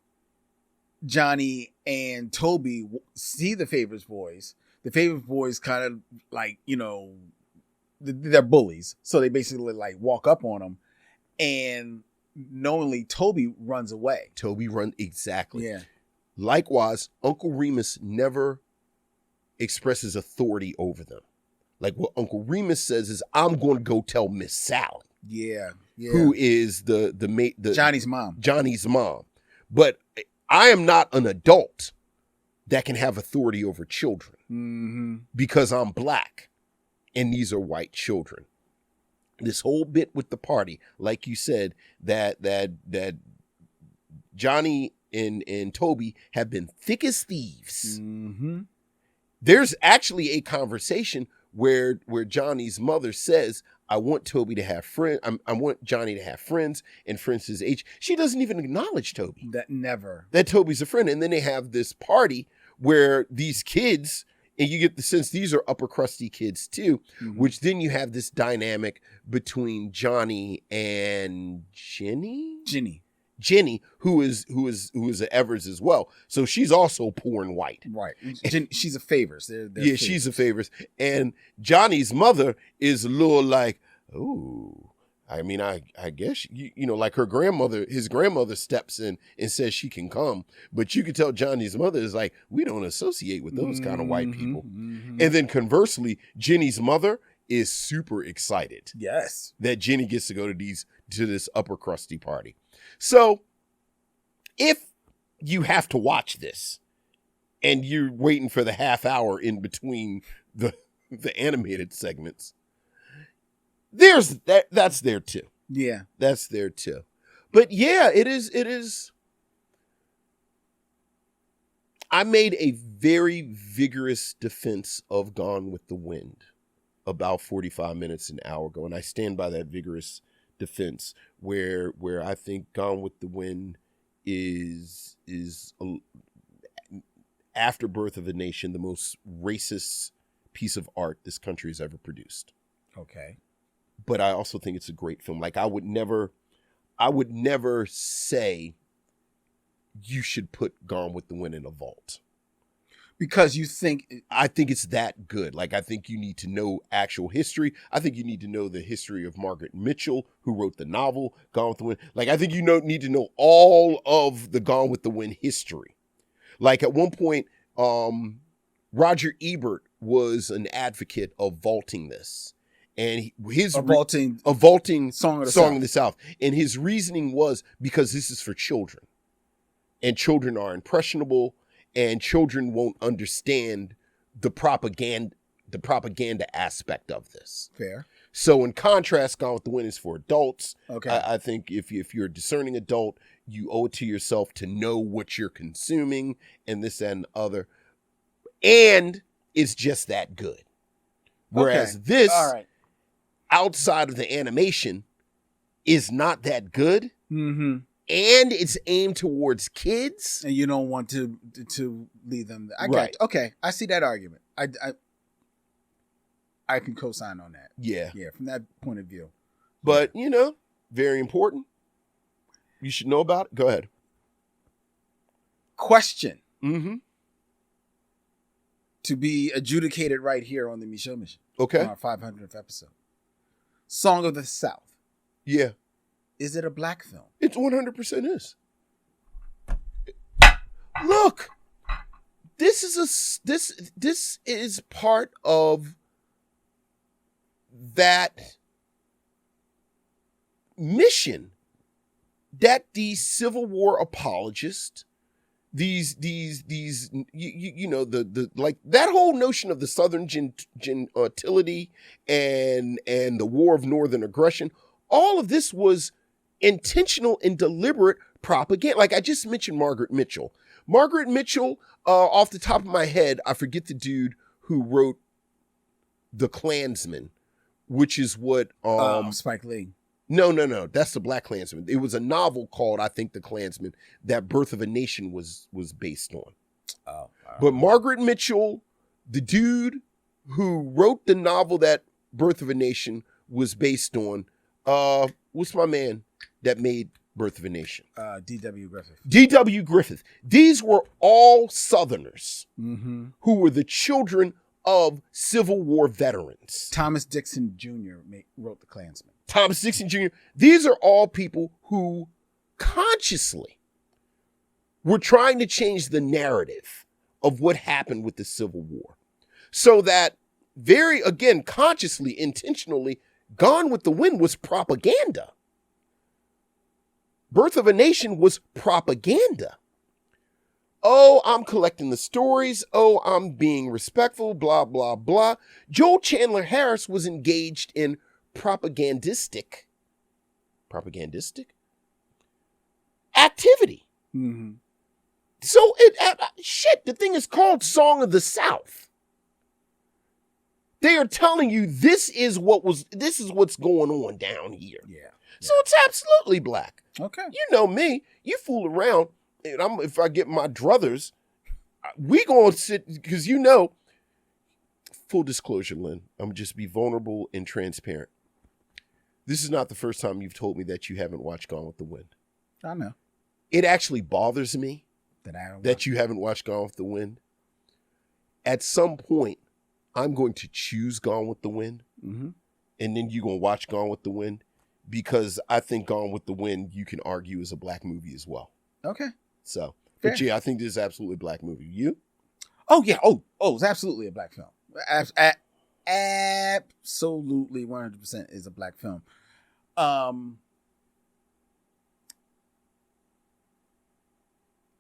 Johnny and Toby see the Favors boys. The Favors boys kind of they're bullies. So they basically walk up on them, and knowingly Toby runs away. Exactly. Yeah. Likewise, Uncle Remus never expresses authority over them. Like what Uncle Remus says is, I'm going to go tell Miss Sally. Yeah. Who is the Johnny's mom. Johnny's mom. But I am not an adult that can have authority over children because I'm black and these are white children. This whole bit with the party, like you said, that Johnny and Toby have been thick as thieves. There's actually a conversation where Johnny's mother says, I want Toby to have friends. I want Johnny to have friends and friends his age. She doesn't even acknowledge Toby. That Toby's a friend. And then they have this party where these kids, and you get the sense these are upper crusty kids too, which then you have this dynamic between Johnny and Jenny, who is an Evers as well. So she's also poor and white. Right. She's a Favors. They're yeah, Favors. She's a Favors. And Johnny's mother is a little like, oh, I mean, I guess, you know, like his grandmother steps in and says she can come. But you can tell Johnny's mother is like, we don't associate with those kind of white people. And then conversely, Jenny's mother is super excited. Yes. That Jenny gets to go to this upper crusty party. So if you have to watch this and you're waiting for the half hour in between the animated segments, that's there too. Yeah. That's there too. But yeah, it is. I made a very vigorous defense of Gone with the Wind about 45 minutes, an hour ago. And I stand by that vigorous defense where I think Gone with the Wind is after Birth of a Nation, the most racist piece of art this country has ever produced. Okay. But I also think it's a great film. Like I would never say you should put Gone with the Wind in a vault. Because you think... I think it's that good. Like, I think you need to know actual history. I think you need to know the history of Margaret Mitchell, who wrote the novel, Gone with the Wind. Like, I think you need to know all of the Gone with the Wind history. Like, at one point, Roger Ebert was an advocate of vaulting this. And a vaulting Song of the South. And his reasoning was because this is for children. And children are impressionable. And children won't understand the propaganda aspect of this. Fair. So in contrast, Gone with the Wind is for adults. Okay. I think if you're a discerning adult, you owe it to yourself to know what you're consuming and this and the other. And it's just that good. Whereas this, outside of the animation, is not that good. Mm-hmm. And it's aimed towards kids, and you don't want to lead them. Okay, I see that argument. I can co-sign on that. Yeah, from that point of view. But very important. You should know about it. Go ahead. Question. To be adjudicated right here on the Micheaux Mission. Okay. On our 500th episode. Song of the South. Yeah. Is it a black film? It 100% is. Look, this is part of that mission that these Civil War apologists, these like that whole notion of the Southern gentility and the War of Northern Aggression, all of this was intentional and deliberate propaganda. Like I just mentioned Margaret Mitchell. Margaret Mitchell, off the top of my head, I forget the dude who wrote The Klansman, which is what Spike Lee. No, that's the Black Klansman. It was a novel called, I think, The Klansman that Birth of a Nation was based on. But Margaret Mitchell, the dude who wrote the novel that Birth of a Nation was based on, what's my man that made Birth of a Nation? D.W. Griffith. D.W. Griffith. These were all Southerners who were the children of Civil War veterans. Thomas Dixon Jr. wrote The Klansman. Thomas Dixon Jr. These are all people who consciously were trying to change the narrative of what happened with the Civil War. So that very, again, consciously, intentionally, Gone with the Wind was propaganda. Birth of a Nation was propaganda. Oh, I'm collecting the stories. Oh, I'm being respectful, blah, blah, blah. Joel Chandler Harris was engaged in propagandistic activity. Mm-hmm. So, the thing is called Song of the South. They are telling you this is what's going on down here. Yeah. So it's absolutely black. Okay. You know me. You fool around, and if I get my druthers, we gonna sit, because full disclosure, Len, I'm gonna just be vulnerable and transparent. This is not the first time you've told me that you haven't watched Gone with the Wind. I know. It actually bothers me that you haven't watched Gone with the Wind. At some point, I'm going to choose Gone with the Wind, mm-hmm. and then you're going to watch Gone with the Wind, because I think Gone with the Wind, you can argue, is a black movie as well. Okay. So, fair. But yeah, I think this is absolutely a black movie. You? Oh, yeah. Oh, it's absolutely a black film. Absolutely 100% is a black film.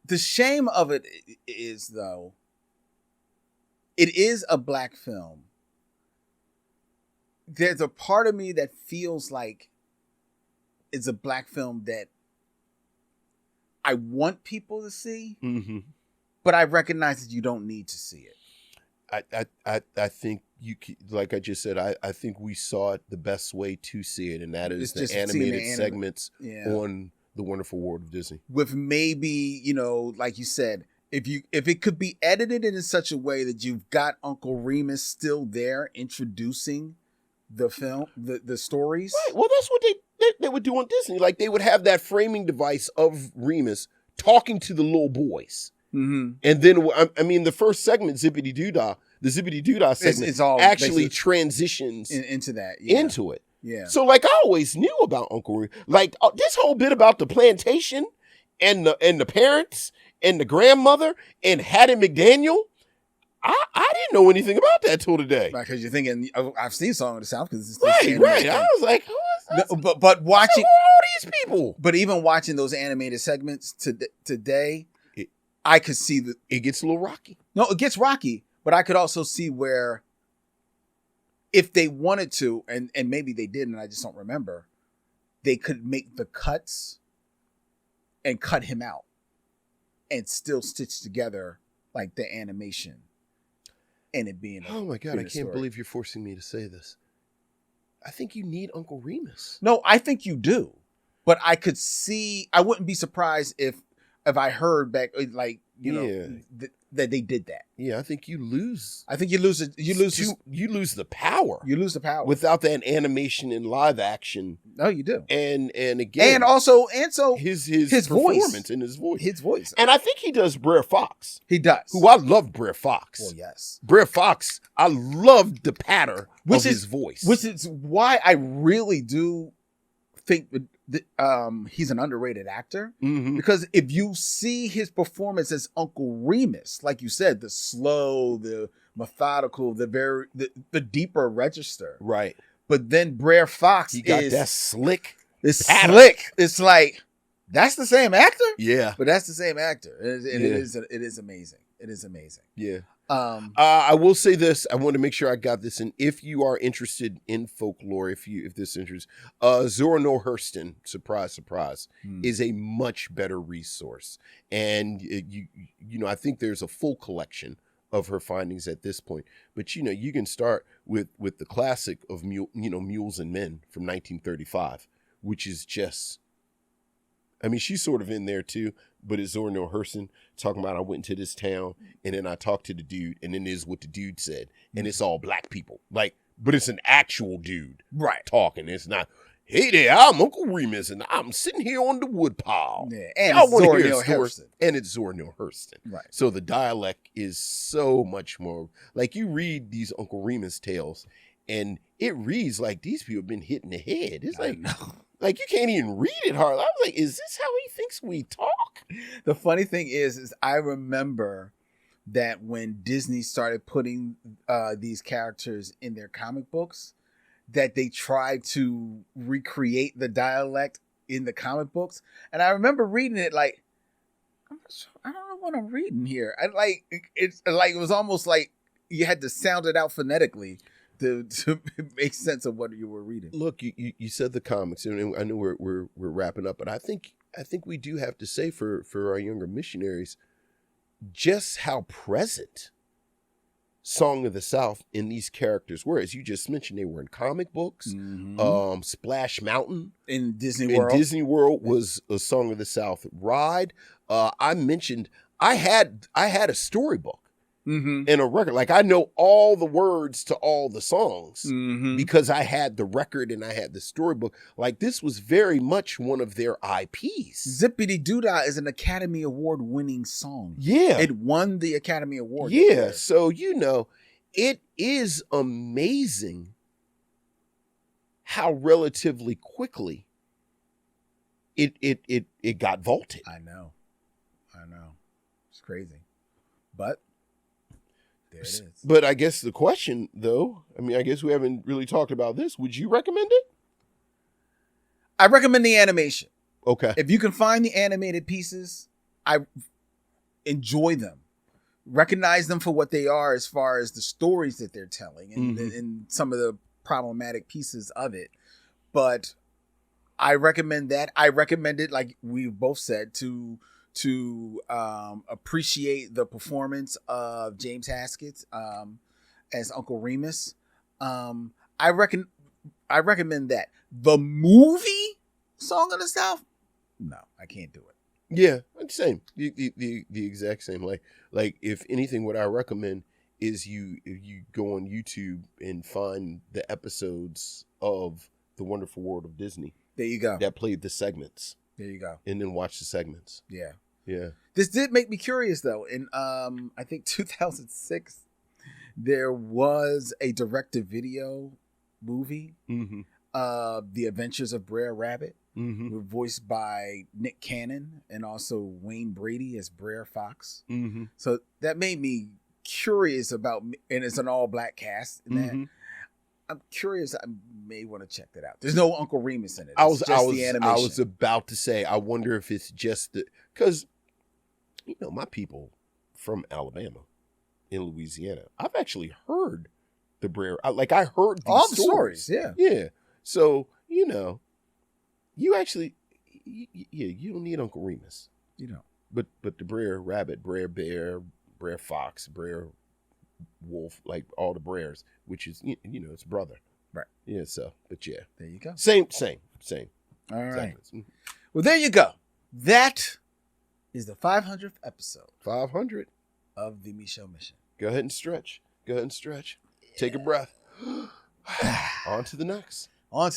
The shame of it is, though, it is a black film. There's a part of me that feels like it's a black film that I want people to see, mm-hmm. but I recognize that you don't need to see it. I think like I just said, I think we saw it the best way to see it, and that is the animated segments on The Wonderful World of Disney. With maybe, like you said, if it could be edited in such a way that you've got Uncle Remus still there introducing the film, the stories. Right. Well, that's what they would do on Disney. Like, they would have that framing device of Remus talking to the little boys. Mm-hmm. And then, I mean, the first segment, Zippity Doodah segment, it's all actually transitions into that. Into it. Yeah. So, like, I always knew about Uncle Remus. Like, this whole bit about the plantation and the parents and the grandmother and Hattie McDaniel, I didn't know anything about that till today. Right, because you're thinking, I've seen Song of the South. Right. I was like, who is this? But watching who are all these people? But even watching those animated segments today, I could see that it gets a little rocky. No, it gets rocky, but I could also see where, if they wanted to, and maybe they did, and I just don't remember, they could make the cuts and cut him out and still stitch together like the animation. And it being oh my God, I can't believe you're forcing me to say this. I think you need Uncle Remus. No, I think you do. But I wouldn't be surprised if I heard back, like, that they did that. Yeah, I think you lose. I think you lose the power. You lose the power without that animation and live action. No, you do. And again, and so his voice performance and his voice. And I think he does Brer Fox. He does. Who I love Brer Fox. Well, yes. Brer Fox, I loved the patter of his voice. Which is why I really do think he's an underrated actor, mm-hmm. because if you see his performance as Uncle Remus, like you said, the slow, the methodical, the deeper register, right? But then Brer Fox, he got that slick. It's slick. It's like, that's the same actor, yeah. But that's the same actor. It is amazing. It is amazing. Yeah. I will say this. I want to make sure I got this in. If you are interested in folklore, if this interests, Zora Neale Hurston, surprise, is a much better resource. And I think there's a full collection of her findings at this point. But you can start with the classic of Mules and Men from 1935, which is just, I mean, she's sort of in there too, but it's Zora Neale Hurston talking about, I went into this town and then I talked to the dude, and then this is what the dude said, and it's all black people, like, but it's an actual dude, right, talking. It's not, hey there, I'm Uncle Remus and I'm sitting here on the wood pile. Yeah, and it's Zora Neale Hurston. And it's Zora Neale Hurston. Right. So the dialect is so much more, like, you read these Uncle Remus tales and it reads like these people have been hit in the head. It's like you can't even read it hard. I was like, is this how he thinks we talk? The funny thing is I remember that when Disney started putting these characters in their comic books, that they tried to recreate the dialect in the comic books. And I remember reading it like, I don't know what I'm reading here. It was almost like you had to sound it out phonetically to make sense of what you were reading. Look, you said the comics, and I know we're wrapping up, but I think we do have to say for our younger missionaries just how present Song of the South in these characters were. As you just mentioned, they were in comic books. Mm-hmm. Splash Mountain in Disney World. Was a Song of the South ride. I mentioned I had a storybook and a record. Like, I know all the words to all the songs because I had the record and I had the storybook. Like, this was very much one of their IPs. Zippity Doodah is an Academy Award winning song. Yeah. It won the Academy Award. Yeah. So, it is amazing how relatively quickly it got vaulted. I know. It's crazy. But there it is. But I guess the question, though, I guess we haven't really talked about this. Would you recommend it? I recommend the animation. Okay. If you can find the animated pieces, I enjoy them. Recognize them for what they are as far as the stories that they're telling and some of the problematic pieces of it. But I recommend that. I recommend it, like we've both said, to appreciate the performance of James Haskett as Uncle Remus. I recommend that. The movie Song of the South, no, I can't do it. Yeah, same. The exact same. Like if anything, what I recommend is you go on YouTube and find the episodes of The Wonderful World of Disney. There you go. That played the segments. There you go. And then watch the segments. Yeah. Yeah. This did make me curious, though. In I think 2006, there was a direct-to-video movie, The Adventures of Brer Rabbit, voiced by Nick Cannon and also Wayne Brady as Brer Fox. So that made me curious about, and it's an all-black cast in that. I'm curious. I may want to check that out. There's no Uncle Remus in it. It's just the animation. I was about to say, I wonder if it's just because, my people from Alabama in Louisiana, I've actually heard the Brer. I heard these all the stories. Yeah. Yeah. So, you actually, you don't need Uncle Remus. You know. But the Brer Rabbit, Brer Bear, Brer Fox, Brer Wolf, like all the Brers, which is, it's brother. Right. Yeah, so, but yeah. There you go. Same. All right. Well, there you go. That is the 500th episode. 500. Of the Micheaux Mission. Go ahead and stretch. Yeah. Take a breath. On to the next. I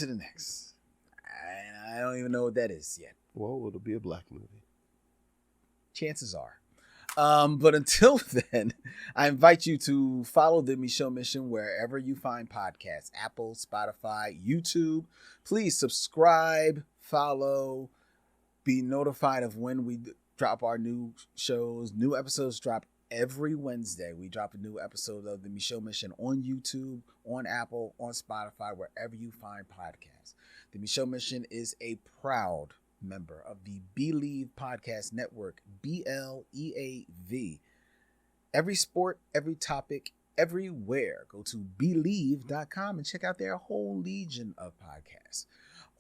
don't even know what that is yet. Well, it'll be a black movie. Chances are. But until then, I invite you to follow the Micheaux Mission wherever you find podcasts. Apple, Spotify, YouTube. Please subscribe, follow, be notified of when we drop our new shows. New episodes drop every Wednesday. We drop a new episode of the Micheaux Mission on YouTube, on Apple, on Spotify, wherever you find podcasts. The Micheaux Mission is a proud member of the Believe Podcast Network, BLEAV. Every sport, every topic, everywhere. Go to Believe.com and check out their whole legion of podcasts.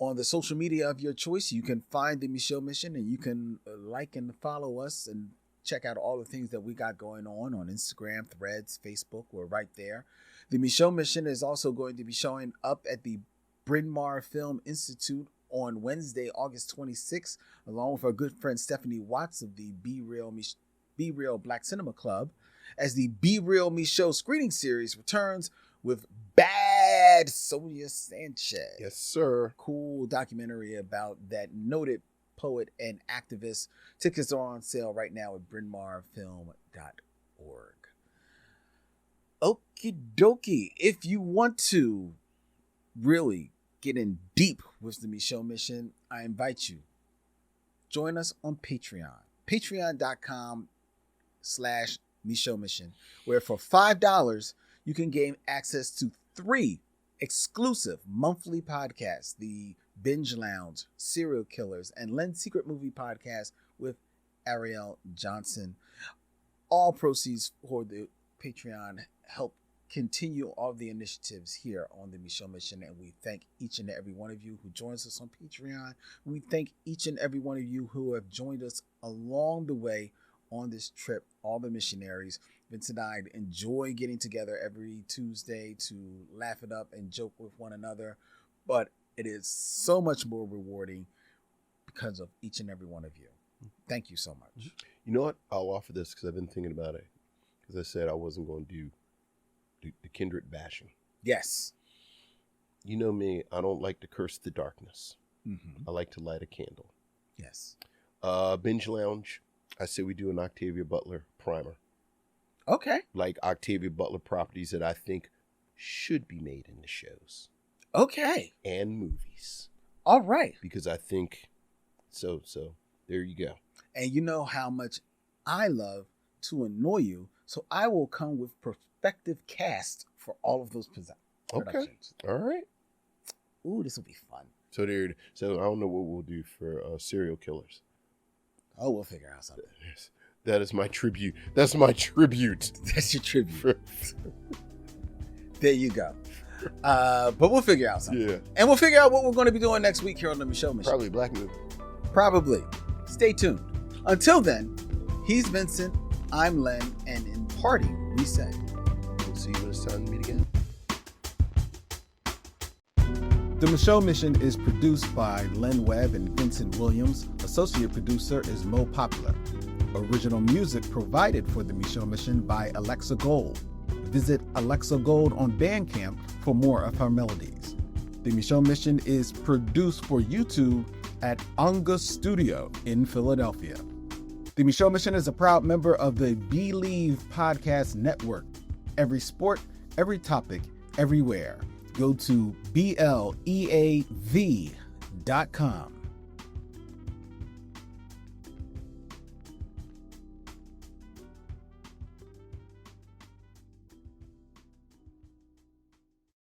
On the social media of your choice, you can find the Micheaux Mission and you can like and follow us and check out all the things that we got going on Instagram, Threads, Facebook. We're right there. The Micheaux Mission is also going to be showing up at the Bryn Mawr Film Institute on Wednesday, August 26th, along with our good friend Stephanie Watts of the Be Real Black Cinema Club, as the Be Real Micheaux screening series returns with Bad Sonia Sanchez. Yes, sir. Cool documentary about that noted poet and activist. Tickets are on sale right now at brynmawrfilm.org. Okie dokie. If you want to really get in deep with the Micheaux Mission, I invite you. Join us on Patreon. Patreon.com/the Micheaux Mission, where for $5 you can gain access to 3 exclusive monthly podcasts: the Binge Lounge, Serial Killers, and Len's Secret Movie Podcast with Ariel Johnson. All proceeds for the Patreon help continue all the initiatives here on the Micheaux Mission, and we thank each and every one of you who joins us on Patreon. We thank each and every one of you who have joined us along the way on this trip, all the missionaries. Vincent and I enjoy getting together every Tuesday to laugh it up and joke with one another, but it is so much more rewarding because of each and every one of you. Thank you so much. You know what? I'll offer this because I've been thinking about it. Because I said I wasn't going to do the kindred bashing. Yes. You know me, I don't like to curse the darkness. Mm-hmm. I like to light a candle. Yes. Binge Lounge, I say we do an Octavia Butler primer. Okay. Like Octavia Butler properties that I think should be made into shows. Okay. And movies. All right. Because I think so there you go. And you know how much I love to annoy you, so I will come with prospective cast for all of those productions. Okay. All right. Ooh, this will be fun. So I don't know what we'll do for serial killers. Oh, we'll figure out something. Yes. That is my tribute. That's my tribute. That's your tribute. There you go. But we'll figure out something. Yeah. And we'll figure out what we're going to be doing next week here on the Micheaux Mission. Probably black movie. Probably. Stay tuned. Until then, he's Vincent, I'm Len, and in parting, we say, we'll see you when it's time to meet again. The Micheaux Mission is produced by Len Webb and Vincent Williams. Associate producer is Mo Poplar. Original music provided for the Micheaux Mission by Alexa Gold. Visit Alexa Gold on Bandcamp for more of her melodies. The Micheaux Mission is produced for YouTube at Unga Studio in Philadelphia. The Micheaux Mission is a proud member of the Believe Podcast Network. Every sport, every topic, everywhere. Go to BLEAV.com.